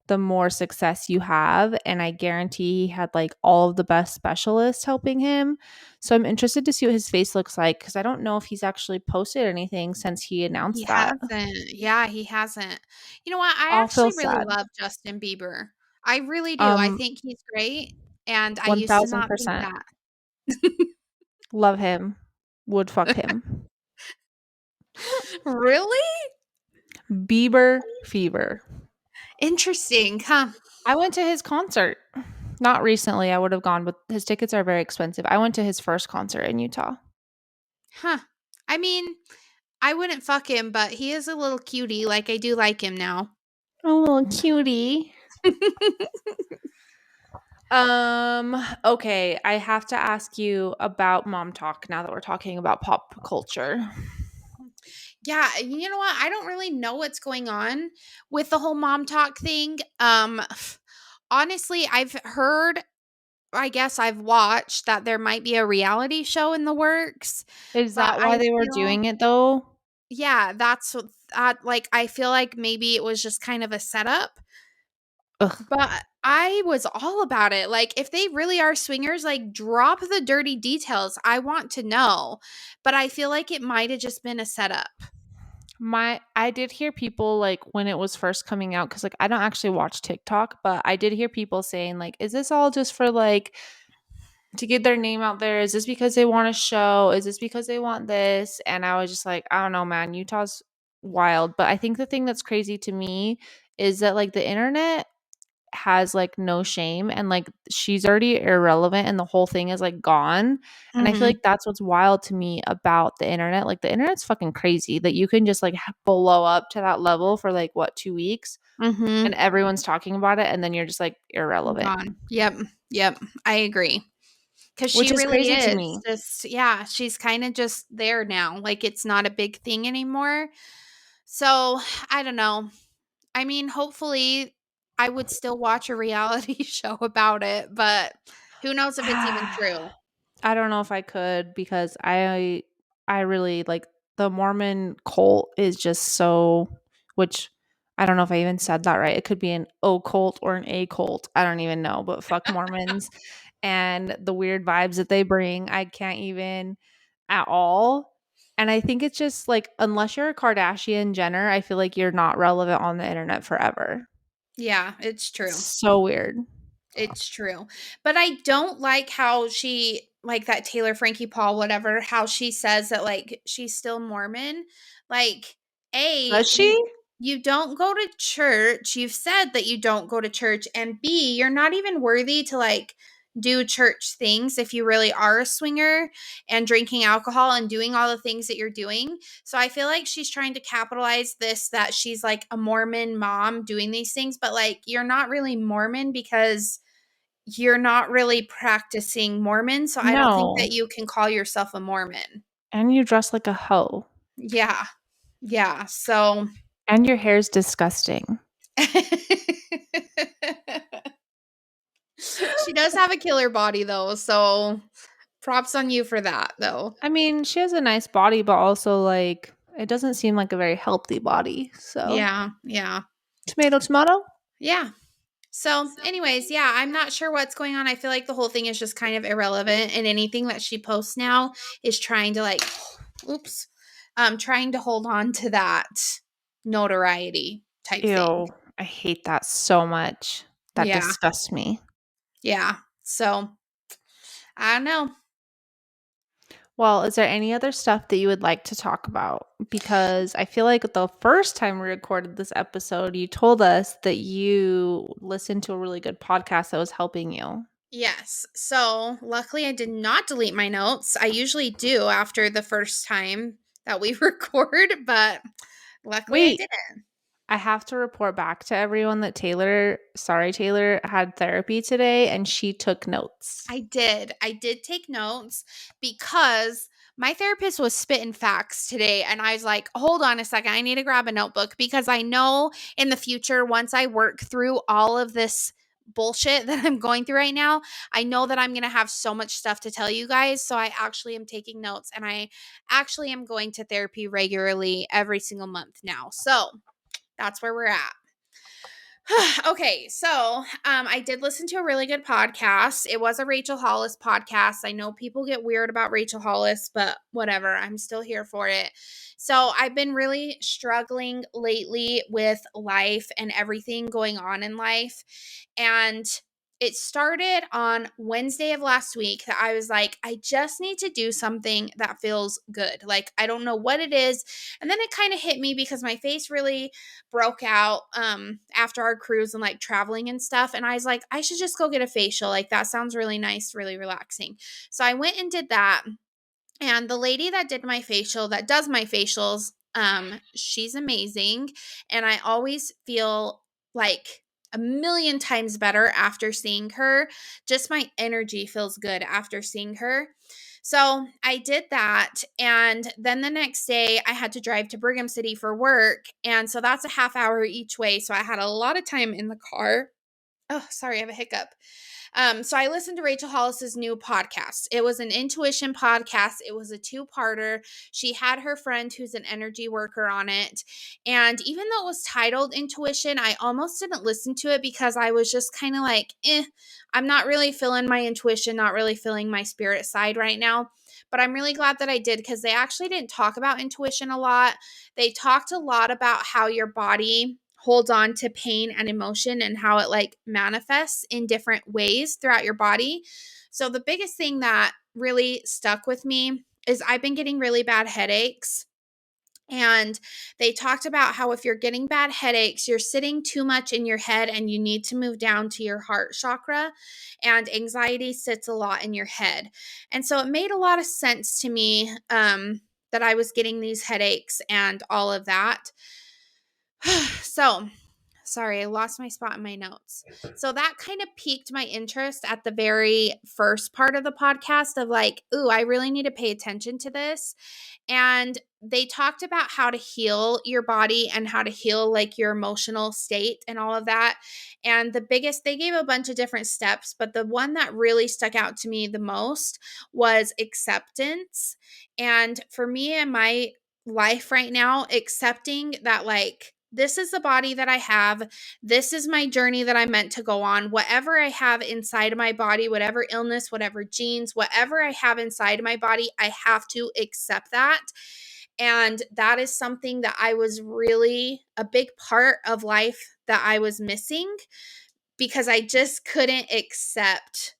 Speaker 1: the more success you have. And I guarantee he had like all of the best specialists helping him. So I'm interested to see what his face looks like because I don't know if he's actually posted anything since he
Speaker 2: He
Speaker 1: announced that.
Speaker 2: hasn't. Yeah, he hasn't. You know what? I
Speaker 1: All
Speaker 2: actually
Speaker 1: feels
Speaker 2: really
Speaker 1: sad.
Speaker 2: love Justin Bieber. I really do. I
Speaker 1: Um,
Speaker 2: think he's great, and I used to not think
Speaker 1: 1000%.
Speaker 2: that.
Speaker 1: Love him. Would fuck him.
Speaker 2: Really?
Speaker 1: Bieber fever.
Speaker 2: Interesting, huh?
Speaker 1: I went to his concert. Not recently, I would have gone, but his tickets are very expensive. I went to his first concert in Utah.
Speaker 2: Huh. I mean, I wouldn't fuck him, but he is a little cutie, like, I do like him now.
Speaker 1: A little cutie. Okay, I have to ask you about mom talk now that we're talking about pop culture.
Speaker 2: Yeah, you know what? I don't really know what's going on with the whole mom talk thing. Honestly, I've heard, I guess I've watched that there might be a reality show in the works,
Speaker 1: Is
Speaker 2: but
Speaker 1: that why
Speaker 2: I
Speaker 1: they were
Speaker 2: feel
Speaker 1: doing it though?
Speaker 2: yeah, that's what like I feel like maybe it was just kind of a setup,
Speaker 1: Ugh.
Speaker 2: but I was all about it. Like if they really are swingers, like drop the dirty details. I want to know. But I feel like it might have just been a setup.
Speaker 1: I did hear people like when it was first coming out cuz like I don't actually watch TikTok, but I did hear people saying like is this all just for like to get their name out there? Is this because they want a show? Is this because they want this? And I was just like, I don't know, man. Utah's wild. But I think the thing that's crazy to me is that like the internet has like no shame and like she's already irrelevant and the whole thing is like gone. And I feel
Speaker 2: Mhm.
Speaker 1: like that's what's wild to me about the internet. Like the internet's fucking crazy that you can just like blow up to that level for like what 2 weeks and
Speaker 2: Mhm.
Speaker 1: everyone's talking about it and then you're just like irrelevant,
Speaker 2: Gone. Yep. Yep. I agree. Cause
Speaker 1: which
Speaker 2: she
Speaker 1: is
Speaker 2: really
Speaker 1: crazy to
Speaker 2: is
Speaker 1: me.
Speaker 2: just, yeah, she's kind of just there now. Like it's not a big thing anymore. So I don't know. I mean, hopefully I would still watch a reality show about it, but who knows if it's even true.
Speaker 1: I don't know if I could because I really like the Mormon cult is just so which I don't know if I even said that right. It could be an O cult or an A cult. I don't even know, but fuck Mormons and the weird vibes that they bring. I can't even at all. And I think it's just like, unless you're a Kardashian Jenner, I feel like you're not relevant on the internet forever.
Speaker 2: Yeah, it's true.
Speaker 1: So weird.
Speaker 2: It's true. But I don't like how she like that Taylor Frankie Paul whatever how she says that like she's still Mormon. Like
Speaker 1: Does
Speaker 2: A
Speaker 1: she?
Speaker 2: you don't go to church. You've said that you don't go to church and B you're not even worthy to like do church things if you really are a swinger and drinking alcohol and doing all the things that you're doing. So I feel like she's trying to capitalize this that she's like a Mormon mom doing these things, but like you're not really Mormon because you're not really practicing Mormon, so I don't think
Speaker 1: No.
Speaker 2: that you can call yourself a Mormon.
Speaker 1: And you dress like a hoe.
Speaker 2: Yeah. Yeah, so
Speaker 1: And your hair's disgusting.
Speaker 2: she does have a killer body though, so props on you for that though.
Speaker 1: I mean, she has a nice body, but also like it doesn't seem like a very healthy body. So,
Speaker 2: Yeah, yeah.
Speaker 1: tomato, tomato.
Speaker 2: Yeah. So, anyways, yeah, I'm not sure what's going on. I feel like the whole thing is just kind of irrelevant, and anything that she posts now is trying to like, oops, trying to hold on to that notoriety type thing.
Speaker 1: Ew, I hate that so much. That
Speaker 2: Yeah,
Speaker 1: disgusts me.
Speaker 2: yeah. So, I don't know.
Speaker 1: Well, is there any other stuff that you would like to talk about? Because I feel like the first time we recorded this episode, you told us that you listened to a really good podcast that was helping you.
Speaker 2: Yes. So, luckily, I did not delete my notes. I usually do after the first time that we record, but luckily, I
Speaker 1: Wait,
Speaker 2: didn't.
Speaker 1: I have to report back to everyone that Taylor had therapy today and she took notes.
Speaker 2: I did. I did take notes because my therapist was spitting facts today. And I was like, hold on a second. I need to grab a notebook because I know in the future, once I work through all of this bullshit that I'm going through right now, I know that I'm going to have so much stuff to tell you guys. So I actually am taking notes and I actually am going to therapy regularly every single month now. So that's where we're at. Okay, so I did listen to a really good podcast. It was a Rachel Hollis podcast. I know people get weird about Rachel Hollis, but whatever. I'm still here for it. So I've been really struggling lately with life and everything going on in life. And it started on Wednesday of last week that I was like, I just need to do something that feels good. Like, I don't know what it is. And then it kind of hit me because my face really broke out after our cruise and like traveling and stuff, and I was like I should just go get a facial, like that sounds really nice, really relaxing. So I went and did that, and the lady that did my facial, that does my facials, she's amazing, and I always feel like a million times better after seeing her. Just my energy feels good after seeing her. So I did that. And then the next day, I had to drive to Brigham City for work. And so that's a half hour each way. So I had a lot of time in the car. Oh, sorry, I have a hiccup. So I listened to Rachel Hollis's new podcast. It was an intuition podcast. It was a two-parter. She had her friend who's an energy worker on it. And even though it was titled Intuition, I almost didn't listen to it because I was just kind of like, I'm not really feeling my intuition, not really feeling my spirit side right now. But I'm really glad that I did because they actually didn't talk about intuition a lot. They talked a lot about how your body holds on to pain and emotion and how it like manifests in different ways throughout your body. So the biggest thing that really stuck with me is I've been getting really bad headaches. And they talked about how if you're getting bad headaches, you're sitting too much in your head and you need to move down to your heart chakra. And anxiety sits a lot in your head. And so it made a lot of sense to me that I was getting these headaches and all of that. So, sorry, I lost my spot in my notes. So that kind of piqued my interest at the very first part of the podcast of like, ooh, I really need to pay attention to this. And they talked about how to heal your body and how to heal like your emotional state and all of that. And the biggest, they gave a bunch of different steps, but the one that really stuck out to me the most was acceptance. And for me and my life right now, accepting that like this is the body that I have. This is my journey that I'm meant to go on. Whatever I have inside of my body, whatever illness, whatever genes, whatever I have inside of my body, I have to accept that. And that is something that I was really a big part of life that I was missing because I just couldn't accept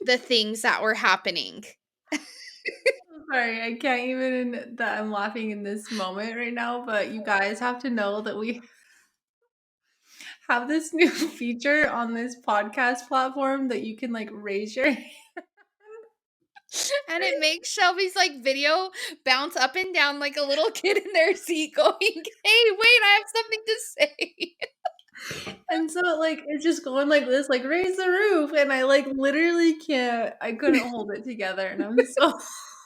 Speaker 2: the things that were happening.
Speaker 1: Sorry, I can't even that I'm laughing in this moment right now, but you guys have to know that we have this new feature on this podcast platform that you can like raise your
Speaker 2: And it makes Shelby's like video bounce up and down like a little kid in their seat going, hey, wait, I have something to say.
Speaker 1: and so like it's just going like this, like raise the roof, and I like literally I couldn't hold it together, and I'm so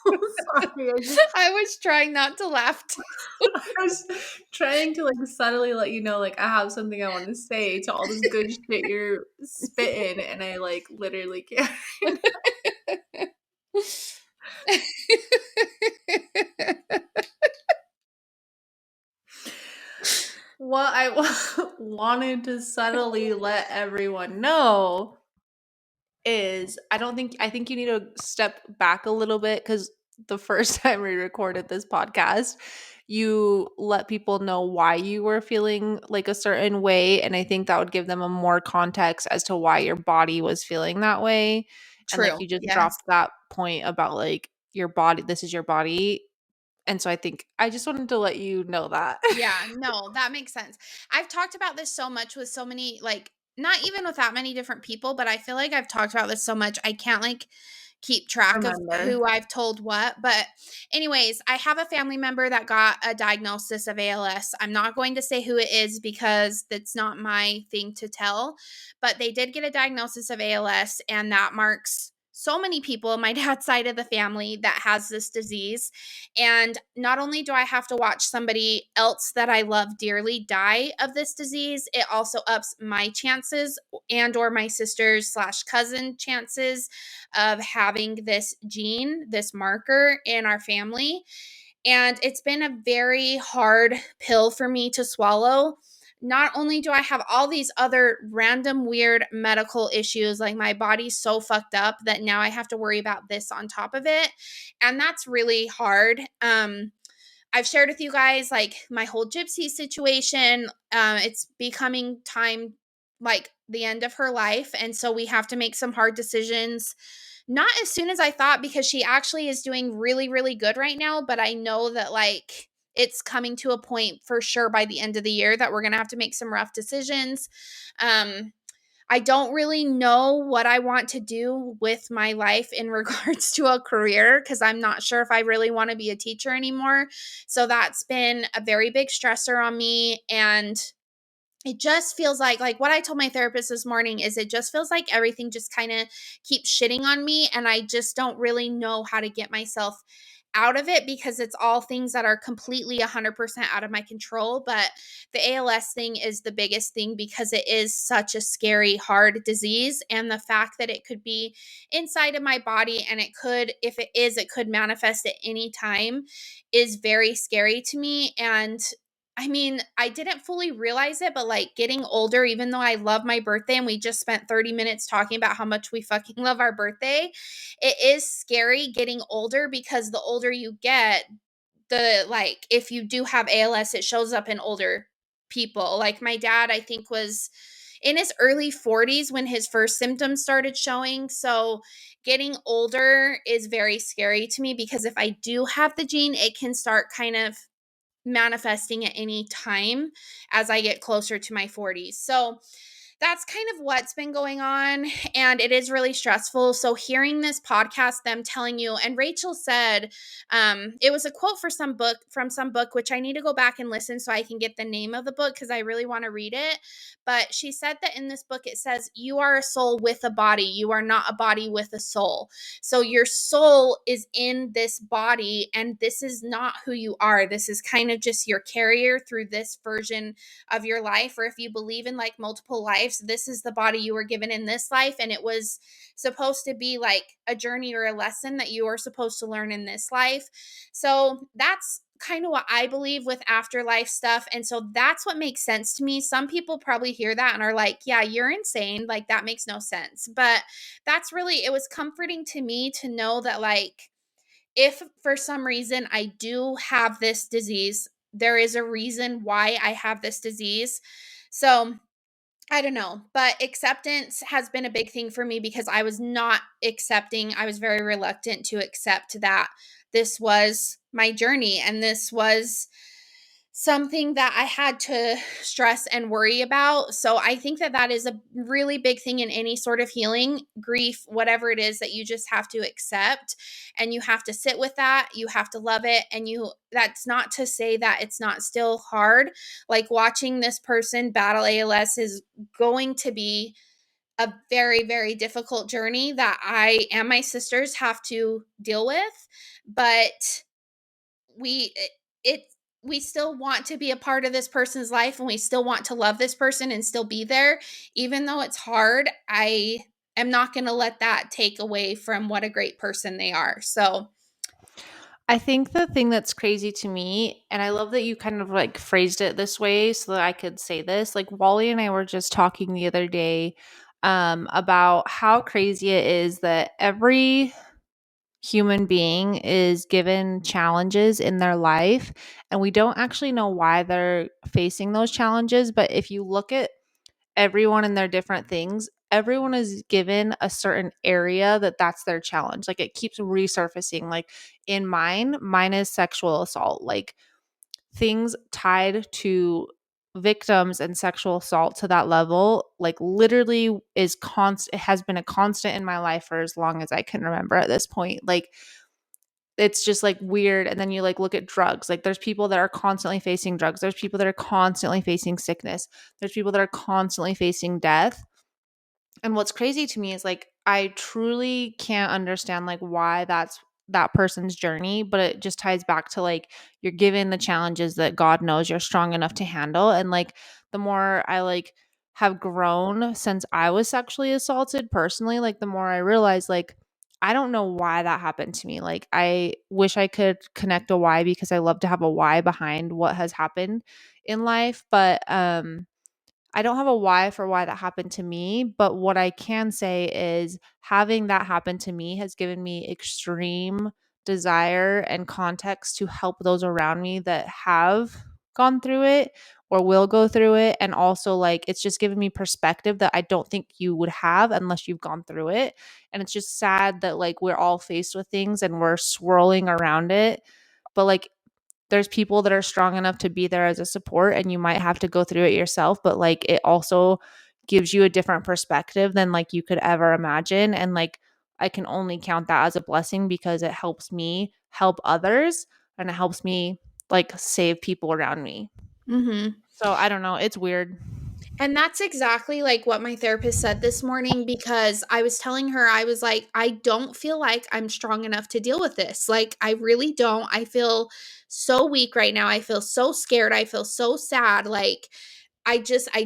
Speaker 1: sorry.
Speaker 2: I was trying not to laugh.
Speaker 1: I was trying to like subtly let you know like I have something I want to say to all this good shit you're spitting, and I like literally can't. What I wanted to subtly let everyone know is I think you need to step back a little bit because the first time we recorded this podcast, you let people know why you were feeling like a certain way. And I think that would give them a more context as to why your body was feeling that way. And like
Speaker 2: True.
Speaker 1: you just
Speaker 2: Yes.
Speaker 1: dropped that point about like your body, this is your body. And so I think I just wanted to let you know that.
Speaker 2: Yeah, no, that makes sense. I've talked about this so much with so many, like, not even with that many different people, but I feel like I've talked about this so much. I can't like keep track of
Speaker 1: Remember.
Speaker 2: who I've told what. But, anyways, I have a family member that got a diagnosis of ALS. I'm not going to say who it is because that's not my thing to tell, but they did get a diagnosis of ALS, and that marks so many people on my dad's side of the family that has this disease. And not only do I have to watch somebody else that I love dearly die of this disease, it also ups my chances and or my sister's slash cousin chances of having this gene, this marker in our family. And it's been a very hard pill for me to swallow. Not only do I have all these other random weird medical issues, like my body's so fucked up that now I have to worry about this on top of it. And that's really hard. I've shared with you guys like my whole gypsy situation. It's becoming time, like the end of her life. And so we have to make some hard decisions. Not as soon as I thought, because she actually is doing really, really good right now. But I know that like it's coming to a point for sure by the end of the year that we're going to have to make some rough decisions. I don't really know what I want to do with my life in regards to a career because I'm not sure if I really want to be a teacher anymore. So that's been a very big stressor on me. And it just feels like what I told my therapist this morning is it just feels like everything just kind of keeps shitting on me. And I just don't really know how to get myself out of it because it's all things that are completely 100% out of my control. But the ALS thing is the biggest thing because it is such a scary, hard disease. And the fact that it could be inside of my body and it could, if it is, it could manifest at any time is very scary to me. And I mean, I didn't fully realize it, but like getting older, even though I love my birthday and we just spent 30 minutes talking about how much we fucking love our birthday, it is scary getting older because the older you get, the like, if you do have ALS, it shows up in older people. Like my dad, I think, was in his early 40s when his first symptoms started showing. So getting older is very scary to me because if I do have the gene, it can start kind of manifesting at any time as I get closer to my 40s. So that's kind of what's been going on. And it is really stressful. So hearing this podcast, them telling you, and Rachel said, it was a quote for some book from some book, which I need to go back and listen so I can get the name of the book because I really want to read it. But she said that in this book, it says, you are a soul with a body. You are not a body with a soul. So your soul is in this body, and this is not who you are. This is kind of just your carrier through this version of your life. Or if you believe in like multiple lives, this is the body you were given in this life, and it was supposed to be like a journey or a lesson that you are supposed to learn in this life. So that's kind of what I believe with afterlife stuff. And so that's what makes sense to me. Some people probably hear that and are like, yeah, you're insane. Like, that makes no sense. But that's really, it was comforting to me to know that, like, if for some reason I do have this disease, there is a reason why I have this disease. So I don't know, but acceptance has been a big thing for me because I was not accepting. I was very reluctant to accept that this was my journey and this was something that I had to stress and worry about. So I think that that is a really big thing in any sort of healing, grief, whatever it is, that you just have to accept and you have to sit with that. You have to love it. And that's not to say that it's not still hard. Like, watching this person battle ALS is going to be a very, very difficult journey that I and my sisters have to deal with. But we it we still want to be a part of this person's life, and we still want to love this person and still be there even though it's hard. I am not going to let that take away from what a great person they are. So
Speaker 1: I think the thing that's crazy to me, and I love that you kind of like phrased it this way so that I could say this. Like Wally and I were just talking the other day about how crazy it is that every human being is given challenges in their life, and we don't actually know why they're facing those challenges. But if you look at everyone and their different things, everyone is given a certain area that's their challenge. Like it keeps resurfacing. Like in mine is sexual assault. Like things tied to victims and sexual assault to that level, like literally is constant. It has been a constant in my life for as long as I can remember at this point. Like it's just like weird. And then you like look at drugs. Like there's people that are constantly facing drugs. There's people that are constantly facing sickness. There's people that are constantly facing death. And what's crazy to me is like I truly can't understand like why that's that person's journey, but it just ties back to like you're given the challenges that God knows you're strong enough to handle. And like the more I like have grown since I was sexually assaulted personally, like the more I realize like I don't know why that happened to me. Like I wish I could connect a why, because I love to have a why behind what has happened in life, but I don't have a why for why that happened to me, but what I can say is having that happen to me has given me extreme desire and context to help those around me that have gone through it or will go through it. And also, like, it's just given me perspective that I don't think you would have unless you've gone through it. And it's just sad that, like, we're all faced with things and we're swirling around it. But, like, there's people that are strong enough to be there as a support, and you might have to go through it yourself, but like it also gives you a different perspective than like you could ever imagine. And like I can only count that as a blessing because it helps me help others, and it helps me like save people around me.
Speaker 2: mhm.
Speaker 1: So I don't know, it's weird.
Speaker 2: And that's exactly like what my therapist said this morning, because I was telling her, I was like, I don't feel like I'm strong enough to deal with this. Like, I really don't. I feel so weak right now. I feel so scared. I feel so sad. Like, I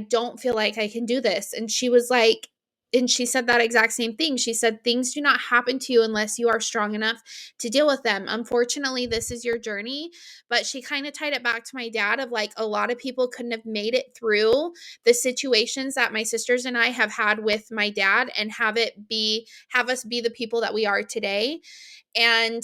Speaker 2: don't feel like I can do this. And she was like, and she said that exact same thing. She said, things do not happen to you unless you are strong enough to deal with them. Unfortunately, this is your journey. But she kind of tied it back to my dad of like, a lot of people couldn't have made it through the situations that my sisters and I have had with my dad and have us be the people that we are today. And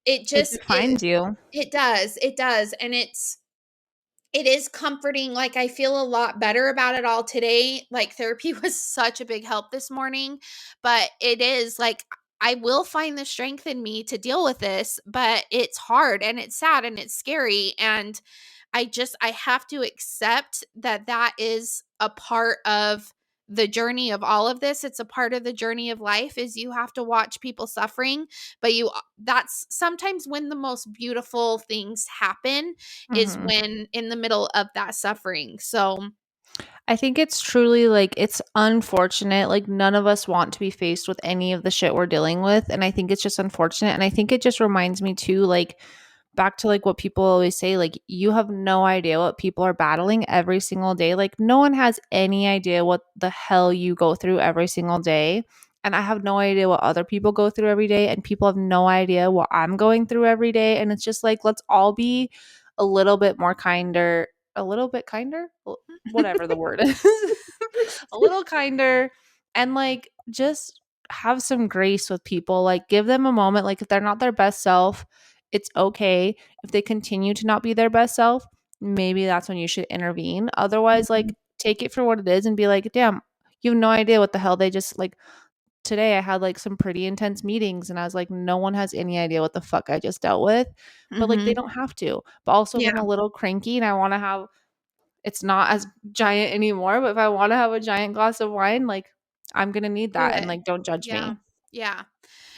Speaker 2: it
Speaker 1: It
Speaker 2: just,
Speaker 1: defines you.
Speaker 2: it does. It does. And it is comforting. Like, I feel a lot better about it all today. Like, therapy was such a big help this morning, but it is like, I will find the strength in me to deal with this, but it's hard and it's sad and it's scary. And I have to accept that that is a part of the journey of all of this. It's a part of the journey of life, is you have to watch people suffering, but that's sometimes when the most beautiful things happen, is
Speaker 1: Mhm.
Speaker 2: when in the middle of that suffering. So,
Speaker 1: I think it's truly like it's unfortunate. Like none of us want to be faced with any of the shit we're dealing with. And I think it's just unfortunate. And I think it just reminds me too, like back to like what people always say, like you have no idea what people are battling every single day. Like no one has any idea what the hell you go through every single day. and I have no idea what other people go through every day, and people have no idea what I'm going through every day. And it's just like, let's all be a little bit more kinder, a little bit kinder, whatever the word is, a little kinder, and like just have some grace with people. Like, give them a moment. Like, if they're not their best self, it's okay. If they continue to not be their best self, maybe that's when you should intervene. Otherwise,
Speaker 2: Mhm.
Speaker 1: like, take it for what it is and be like, damn, you have no idea what the hell they just like. Today I had like some pretty intense meetings, and I was like, no one has any idea what the fuck I just dealt with. But like, they
Speaker 2: Mhm.
Speaker 1: don't have to. But also, if
Speaker 2: Yeah.
Speaker 1: I'm a little cranky and I want to have, it's not as giant anymore, but if I want to have a giant glass of wine, like, I'm gonna need
Speaker 2: Do
Speaker 1: that, and
Speaker 2: it.
Speaker 1: like, don't judge
Speaker 2: Yeah.
Speaker 1: me.
Speaker 2: Yeah.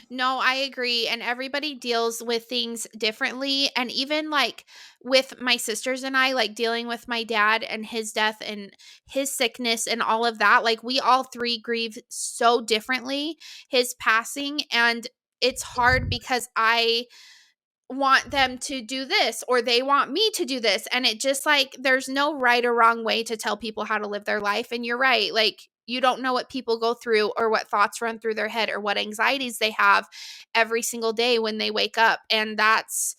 Speaker 2: No, I agree. And everybody deals with things differently. And even like with my sisters and I, like dealing with my dad and his death and his sickness and all of that, like we all three grieve so differently his passing. And it's hard because I want them to do this or they want me to do this. And it just like, there's no right or wrong way to tell people how to live their life. And you're right. Like, you don't know what people go through or what thoughts run through their head or what anxieties they have every single day when they wake up. And that's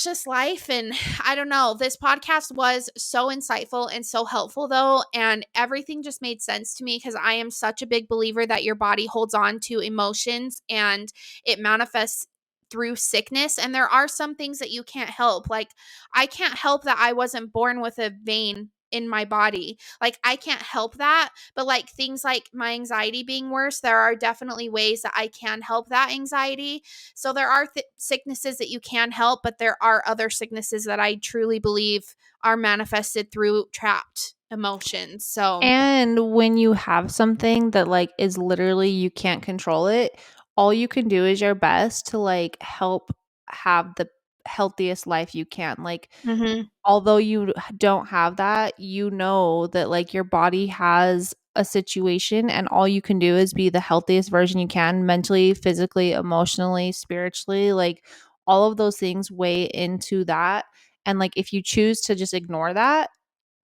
Speaker 2: just life. And I don't know. This podcast was so insightful and so helpful, though. And everything just made sense to me because I am such a big believer that your body holds on to emotions and it manifests through sickness. And there are some things that you can't help. Like, I can't help that I wasn't born with a vein in my body. Like, I can't help that. But like things like my anxiety being worse, there are definitely ways that I can help that anxiety. So there are sicknesses that you can help, but there are other sicknesses that I truly believe are manifested through trapped emotions. So,
Speaker 1: And when you have something that like is literally you can't control it, all you can do is your best to like help have the healthiest life you can. Like,
Speaker 2: mhm,
Speaker 1: although you don't have that, you know that like your body has a situation, and all you can do is be the healthiest version you can, mentally, physically, emotionally, spiritually. Like, all of those things weigh into that. And like, if you choose to just ignore that,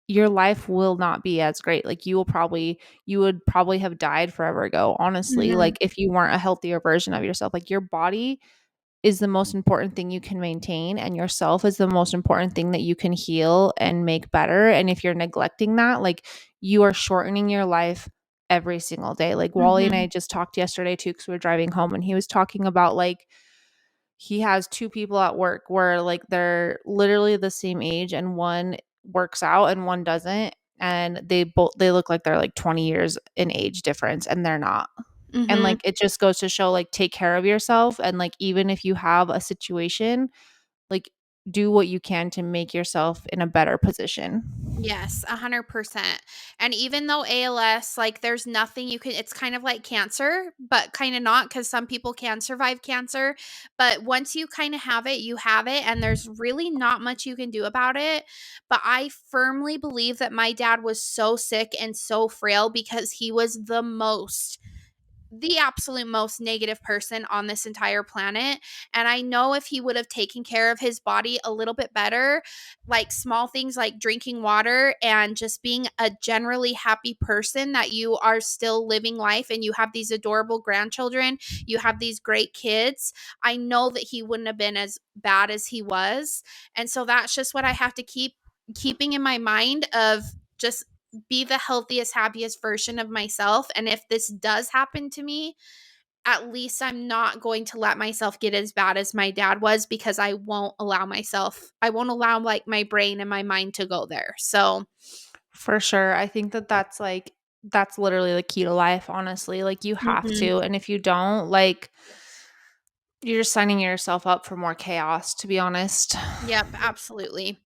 Speaker 1: your life will not be as great. Like, you would probably have died forever ago, honestly,
Speaker 2: mhm,
Speaker 1: like if you weren't a healthier version of yourself. Like, your body is the most important thing you can maintain, and yourself is the most important thing that you can heal and make better. And if you're neglecting that, like, you are shortening your life every single day. Like, Wally and I
Speaker 2: mhm,
Speaker 1: just talked yesterday too, because we were driving home, and he was talking about like he has two people at work where like they're literally the same age, and one works out and one doesn't, and they look like they're like 20 years in age difference, and they're not. And
Speaker 2: mhm.
Speaker 1: like, it just goes to show, like, take care of yourself, and like, even if you have a situation, like, do what you can to make yourself in a better position.
Speaker 2: Yes, 100%. And even though ALS, like there's nothing you can, it's kind of like cancer, but kind of not because some people can survive cancer. But once you kind of have it, you have it, and there's really not much you can do about it. But I firmly believe that my dad was so sick and so frail because he was the absolute most negative person on this entire planet. And I know if he would have taken care of his body a little bit better, like small things like drinking water and just being a generally happy person, that you are still living life and you have these adorable grandchildren, you have these great kids. I know that he wouldn't have been as bad as he was. And so that's just what I have to keeping in my mind of just be the healthiest, happiest version of myself. And if this does happen to me, at least I'm not going to let myself get as bad as my dad was because I won't allow like my brain and my mind to go there. So,
Speaker 1: For sure. I think that that's like, that's literally the key to life, honestly. Like, you have
Speaker 2: mhm.
Speaker 1: to, and if you don't, like, you're just signing yourself up for more chaos, to be honest.
Speaker 2: Yep, absolutely.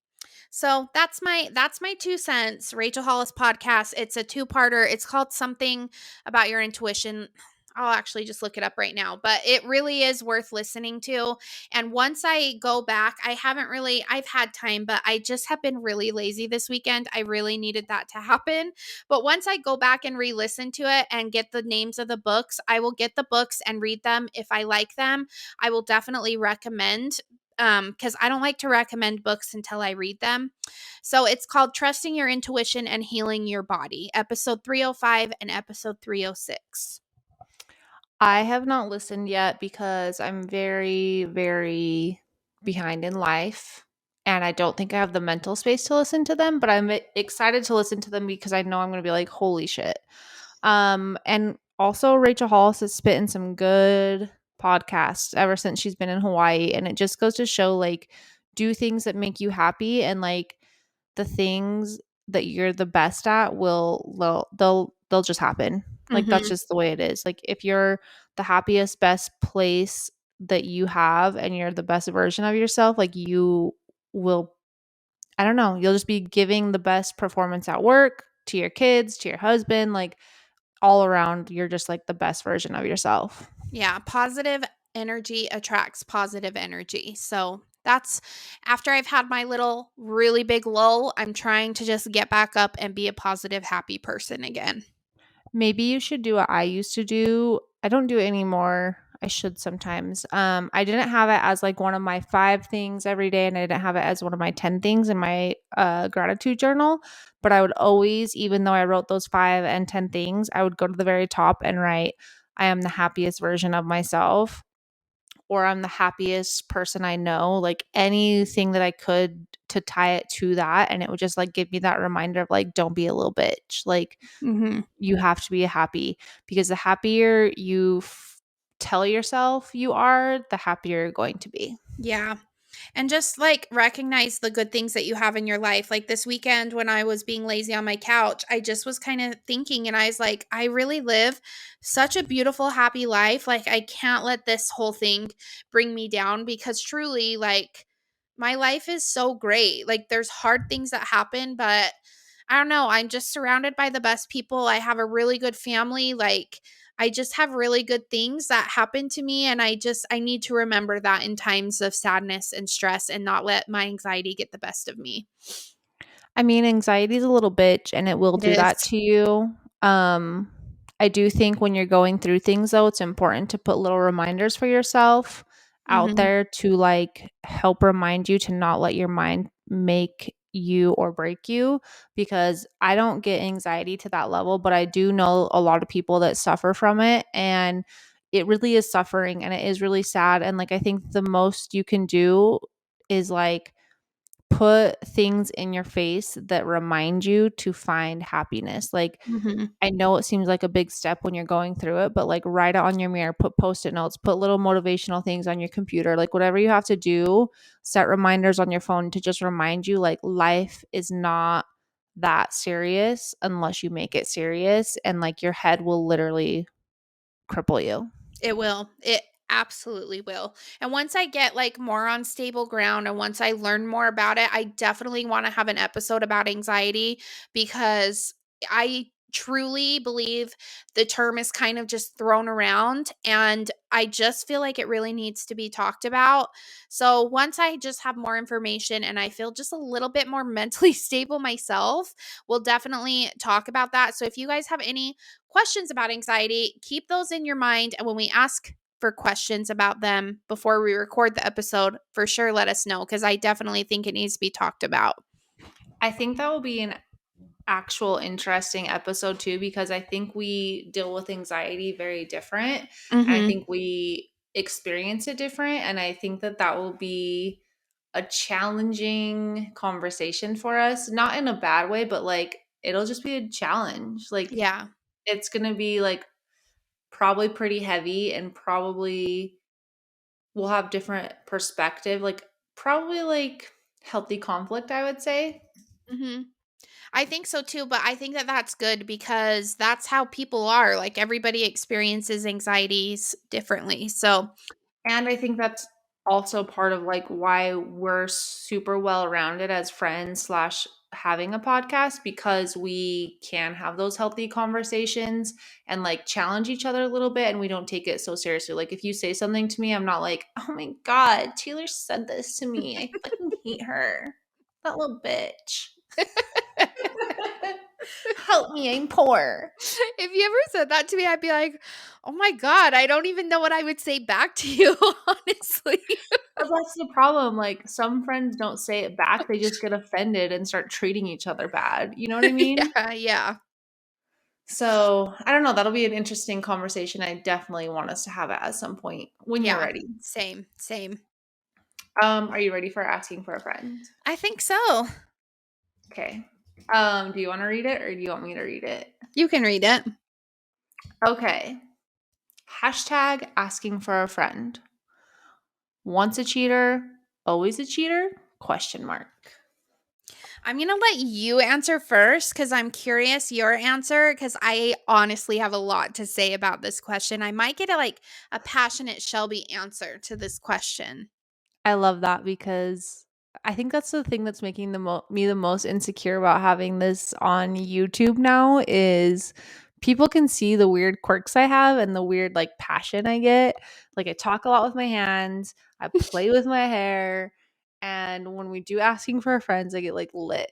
Speaker 2: So that's my 2 cents. Rachel Hollis podcast. It's a two-parter. It's called Something About Your Intuition. I'll actually just look it up right now, but it really is worth listening to. And once I go back, I've had time, but I just have been really lazy this weekend. I really needed that to happen. But once I go back and re listen to it and get the names of the books, I will get the books and read them. If I like them, I will definitely recommend because I don't like to recommend books until I read them. So it's called Trusting Your Intuition and Healing Your Body, episode 305 and episode 306.
Speaker 1: I have not listened yet because I'm very, very behind in life. And I don't think I have the mental space to listen to them, but I'm excited to listen to them because I know I'm going to be like, holy shit. And also Rachel Hollis has spit in some good podcasts ever since she's been in Hawaii. And it just goes to show like, do things that make you happy, and like the things that you're the best at they'll just happen. Like that's
Speaker 2: Mhm.
Speaker 1: just the way it is. Like if you're the happiest, best place that you have and you're the best version of yourself, like you will, I don't know, you'll just be giving the best performance at work, to your kids, to your husband, like all around, you're just like the best version of yourself.
Speaker 2: Yeah, positive energy attracts positive energy. So that's after I've had my little really big lull, I'm trying to just get back up and be a positive, happy person again.
Speaker 1: Maybe you should do what I used to do. I don't do it anymore. I should sometimes. I didn't have it as like one of my 5 things every day, and I didn't have it as one of my 10 things in my gratitude journal. But I would always, even though I wrote those 5 and 10 things, I would go to the very top and write, I am the happiest version of myself, or I'm the happiest person I know, like anything that I could to tie it to that. And it would just like give me that reminder of like, don't be a little bitch. Like,
Speaker 2: Mhm.
Speaker 1: you have to be happy, because the happier you tell yourself you are, the happier you're going to be.
Speaker 2: Yeah. And just like recognize the good things that you have in your life. Like this weekend when I was being lazy on my couch, I just was kind of thinking and I was like, I really live such a beautiful, happy life. Like I can't let this whole thing bring me down because truly, like, my life is so great. Like there's hard things that happen, but I don't know, I'm just surrounded by the best people. I have a really good family. Like I just have really good things that happen to me, and I need to remember that in times of sadness and stress and not let my anxiety get the best of me.
Speaker 1: I mean, anxiety is a little bitch and it will
Speaker 2: It
Speaker 1: do that
Speaker 2: is.
Speaker 1: to you. Um, I do think when you're going through things though, it's important to put little reminders for yourself out
Speaker 2: Mhm.
Speaker 1: there to like help remind you to not let your mind make you or break you, because I don't get anxiety to that level, but I do know a lot of people that suffer from it, and it really is suffering and it is really sad. And like I think the most you can do is like put things in your face that remind you to find happiness. Like,
Speaker 2: Mhm.
Speaker 1: I know it seems like a big step when you're going through it, but like write it on your mirror, put post-it notes, put little motivational things on your computer, like whatever you have to do, set reminders on your phone to just remind you like life is not that serious unless you make it serious, and like your head will literally cripple you.
Speaker 2: It will. It absolutely will. And once I get like more on stable ground and once I learn more about it, I definitely want to have an episode about anxiety because I truly believe the term is kind of just thrown around and I just feel like it really needs to be talked about. So once I just have more information and I feel just a little bit more mentally stable myself, we'll definitely talk about that. So if you guys have any questions about anxiety, keep those in your mind. And when we ask for questions about them before we record the episode, for sure let us know because I definitely think it needs to be talked about.
Speaker 1: I think that will be an actual interesting episode too, because I think we deal with anxiety very different, and I
Speaker 2: Mm-hmm.
Speaker 1: think we experience it different, and I think that that will be a challenging conversation for us, not in a bad way, but like it'll just be a challenge. Like
Speaker 2: Yeah.
Speaker 1: it's going to be like probably pretty heavy, and probably we'll have different perspective, like probably like healthy conflict, I would say.
Speaker 2: Mm-hmm. I think so too, but I think that that's good because that's how people are. Like everybody experiences anxieties differently. So,
Speaker 1: And I think that's also part of like why we're super well rounded as friends slash having a podcast, because we can have those healthy conversations and like challenge each other a little bit, and we don't take it so seriously. Like if you say something to me, I'm not like, oh my God, Taylor said this to me, I fucking hate her, that little bitch. Help me, I'm poor.
Speaker 2: If you ever said that to me, I'd be like, "Oh my god, I don't even know what I would say back to you, honestly."
Speaker 1: But that's the problem. Like some friends don't say it back, they just get offended and start treating each other bad. You know what I mean?
Speaker 2: Yeah, yeah.
Speaker 1: So I don't know. That'll be an interesting conversation. I definitely want us to have it at some point when you're
Speaker 2: Yeah.
Speaker 1: ready.
Speaker 2: Same, same.
Speaker 1: Are you ready for asking for a friend?
Speaker 2: I think so.
Speaker 1: Okay. Do you want to read it or do you want me to read it?
Speaker 2: You can read it.
Speaker 1: Okay. Hashtag asking for a friend. Once a cheater, always a cheater? Question mark.
Speaker 2: I'm going to let you answer first cuz I'm curious your answer cuz I honestly have a lot to say about this question. I might get a passionate Shelby answer to this question.
Speaker 1: I love that because I think that's the thing that's making me the most insecure about having this on YouTube now is people can see the weird quirks I have and the weird like passion I get. Like I talk a lot with my hands, I play with my hair, and when we do asking for friends, I get like lit.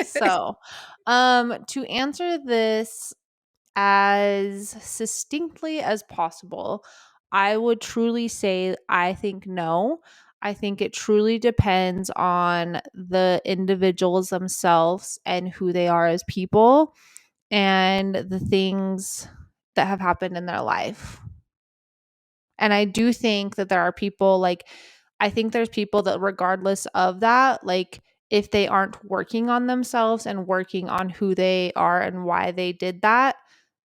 Speaker 1: So, to answer this as succinctly as possible, I would truly say I think no. I think it truly depends on the individuals themselves and who they are as people and the things that have happened in their life. And I do think that there are people like, I think there's people that, regardless of that, like, if they aren't working on themselves and working on who they are and why they did that,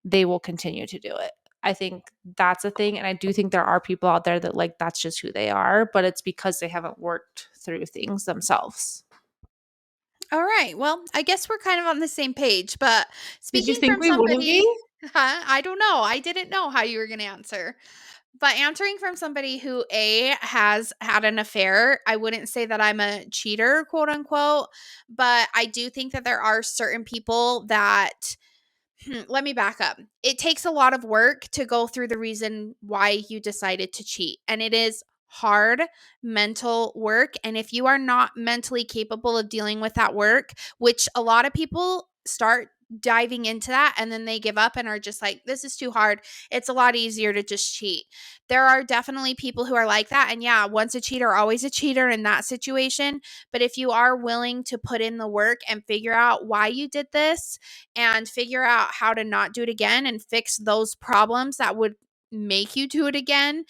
Speaker 1: they will continue to do it. I think that's a thing. And I do think there are people out there that, like, that's just who they are, but it's because they haven't worked through things themselves.
Speaker 2: All right. Well, I guess we're kind of on the same page, but
Speaker 1: Did you
Speaker 2: speaking
Speaker 1: think
Speaker 2: from
Speaker 1: we wouldn't
Speaker 2: somebody,
Speaker 1: be?
Speaker 2: huh? I don't know. I didn't know how you were going to answer. But answering from somebody who A has had an affair, I wouldn't say that I'm a cheater, quote unquote, but I do think that there are certain people that let me back up. It takes a lot of work to go through the reason why you decided to cheat. And it is hard mental work. And if you are not mentally capable of dealing with that work, which a lot of people start diving into that and then they give up and are just like, this is too hard. It's a lot easier to just cheat. There are definitely people who are like that. And yeah, once a cheater, always a cheater in that situation. But if you are willing to put in the work and figure out why you did this, and figure out how to not do it again and fix those problems that would make you do it again,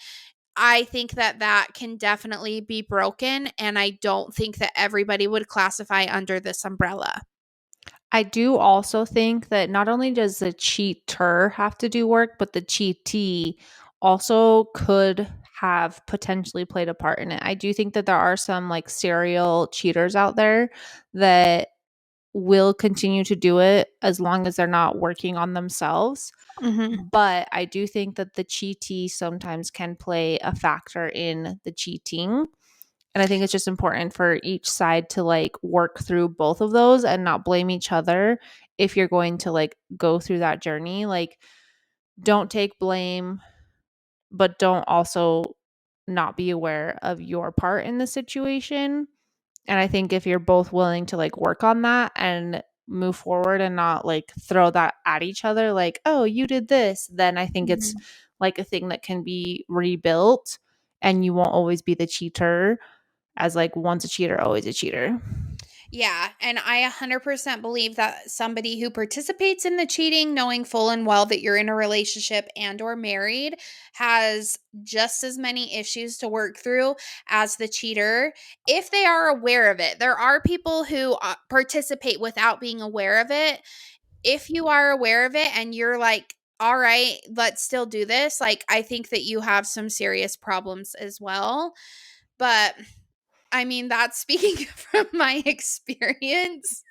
Speaker 2: I think that that can definitely be broken. And I don't think that everybody would classify under this umbrella.
Speaker 1: I do also think that not only does the cheater have to do work, but the cheatee also could have potentially played a part in it. I do think that there are some like serial cheaters out there that will continue to do it as long as they're not working on themselves.
Speaker 2: Hmm.
Speaker 1: But I do think that the cheatee sometimes can play a factor in the cheating. And I think it's just important for each side to like work through both of those and not blame each other if you're going to like go through that journey. Like, don't take blame, but don't also not be aware of your part in the situation. And I think if you're both willing to like work on that and move forward and not like throw that at each other, like, oh, you did this, then I think it's
Speaker 2: Hmm.
Speaker 1: like a thing that can be rebuilt and you won't always be the cheater as like once a cheater, always a cheater.
Speaker 2: Yeah, and I 100% believe that somebody who participates in the cheating knowing full and well that you're in a relationship and or married has just as many issues to work through as the cheater if they are aware of it. There are people who participate without being aware of it. If you are aware of it and you're like, all right, let's still do this, like I think that you have some serious problems as well. But I mean, that's speaking from my experience.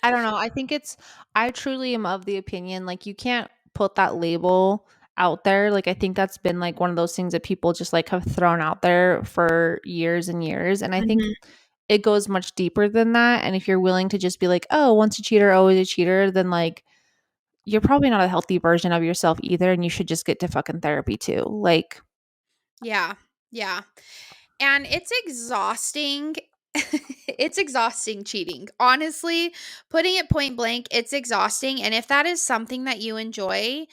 Speaker 1: I don't know. I think I truly am of the opinion like you can't put that label out there. Like I think that's been like one of those things that people just like have thrown out there for years and years. And I think
Speaker 2: Mhm.
Speaker 1: it goes much deeper than that. And if you're willing to just be like, oh, once a cheater, always a cheater, then like you're probably not a healthy version of yourself either. And you should just get to fucking therapy too. Like,
Speaker 2: Yeah. Yeah. And it's exhausting. It's exhausting cheating. Honestly, putting it point blank, it's exhausting. And if that is something that you enjoy,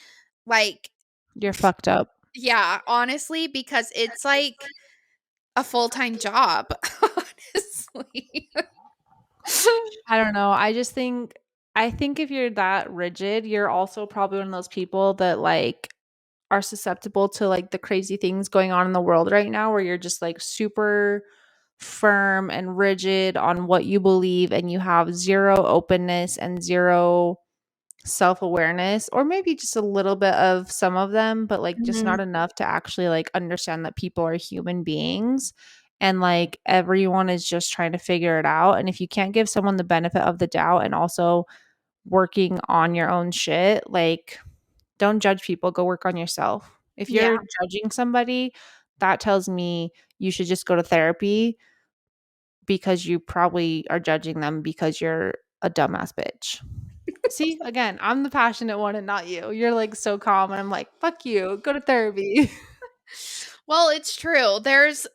Speaker 2: like,
Speaker 1: You're fucked up.
Speaker 2: yeah, honestly, because it's like a full-time job, honestly.
Speaker 1: I don't know. I think if you're that rigid, you're also probably one of those people that like are susceptible to like the crazy things going on in the world right now where you're just like super firm and rigid on what you believe and you have zero openness and zero self-awareness, or maybe just a little bit of some of them, but like just
Speaker 2: Mhm.
Speaker 1: not enough to actually like understand that people are human beings and like everyone is just trying to figure it out. And if you can't give someone the benefit of the doubt and also working on your own shit, like don't judge people, go work on yourself. If
Speaker 2: Yeah.
Speaker 1: you're judging somebody, that tells me you should just go to therapy because you probably are judging them because you're a dumbass bitch. See, again, I'm the passionate one and not you. You're like so calm, and I'm like, fuck you, go to therapy.
Speaker 2: Well, it's true. There's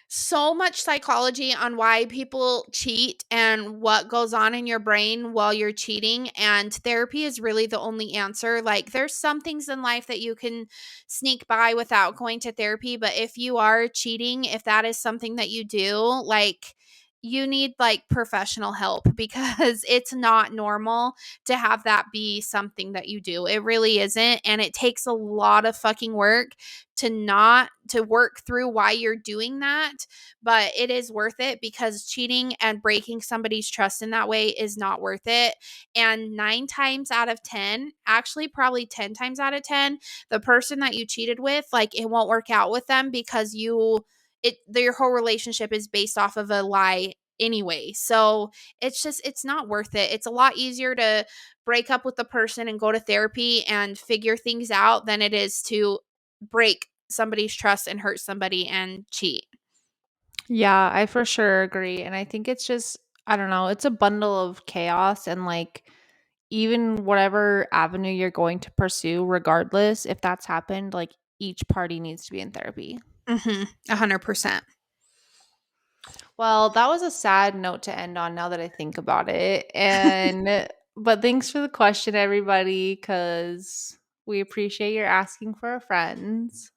Speaker 2: so much psychology on why people cheat and what goes on in your brain while you're cheating, and therapy is really the only answer. Like, there's some things in life that you can sneak by without going to therapy, but if you are cheating, if that is something that you do, like, you need like professional help because it's not normal to have that be something that you do. It really isn't, and it takes a lot of fucking work to work through why you're doing that, but it is worth it because cheating and breaking somebody's trust in that way is not worth it. And 9 times out of 10, actually probably 10 times out of 10, the person that you cheated with, like, it won't work out with them because your whole relationship is based off of a lie anyway. So it's not worth it. It's a lot easier to break up with the person and go to therapy and figure things out than it is to break somebody's trust and hurt somebody and cheat.
Speaker 1: Yeah, I for sure agree. And I think it's just, I don't know, it's a bundle of chaos and like even whatever avenue you're going to pursue, regardless if that's happened, like each party needs to be in therapy.
Speaker 2: Mhm. 100%.
Speaker 1: Well, that was a sad note to end on now that I think about it. And but thanks for the question, everybody, because we appreciate your asking for our friends.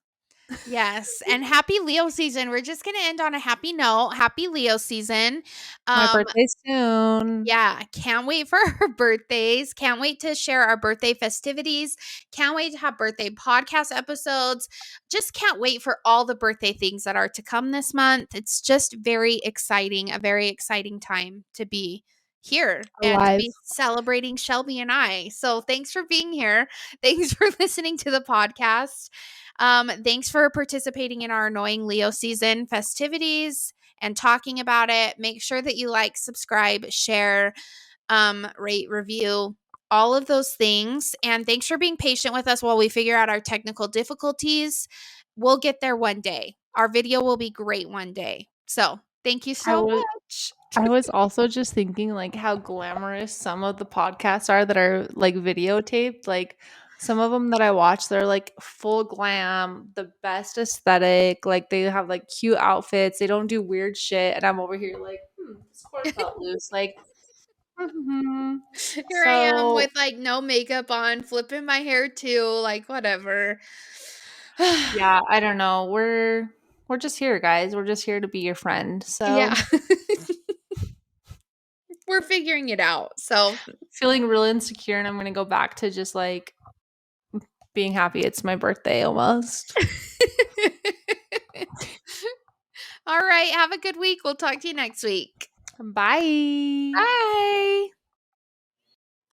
Speaker 2: Yes, and happy Leo season. We're just gonna end on a happy note. Happy Leo season.
Speaker 1: My
Speaker 2: Um,
Speaker 1: birthday's soon.
Speaker 2: yeah, can't wait for our birthdays. Can't wait to share our birthday festivities. Can't wait to have birthday podcast episodes. Just can't wait for all the birthday things that are to come this month. It's just very exciting, a very exciting time to be here and to
Speaker 1: Alive.
Speaker 2: be celebrating Shelby and I. So thanks for being here. Thanks for listening to the podcast. Thanks for participating in our annoying Leo season festivities and talking about it. Make sure that you like, subscribe, share, rate, review, all of those things. And thanks for being patient with us while we figure out our technical difficulties. We'll get there one day. Our video will be great one day. So thank you
Speaker 1: I
Speaker 2: so
Speaker 1: was
Speaker 2: much.
Speaker 1: I was also just thinking like how glamorous some of the podcasts are that are like videotaped. Like some of them that I watch, they're like full glam, the best aesthetic. Like they have like cute outfits. They don't do weird shit. And I'm over here like, this cord felt loose. Like, mhm.
Speaker 2: Here I am with
Speaker 1: So
Speaker 2: like no makeup on, flipping my hair too, like whatever.
Speaker 1: yeah, I don't know. We're just here, guys. We're just here to be your friend.
Speaker 2: Yeah.
Speaker 1: So
Speaker 2: We're figuring it out. So
Speaker 1: feeling real insecure, and I'm gonna go back to just like being happy it's my birthday almost.
Speaker 2: all right, have a good week. We'll talk to you next week.
Speaker 1: Bye.
Speaker 2: Bye.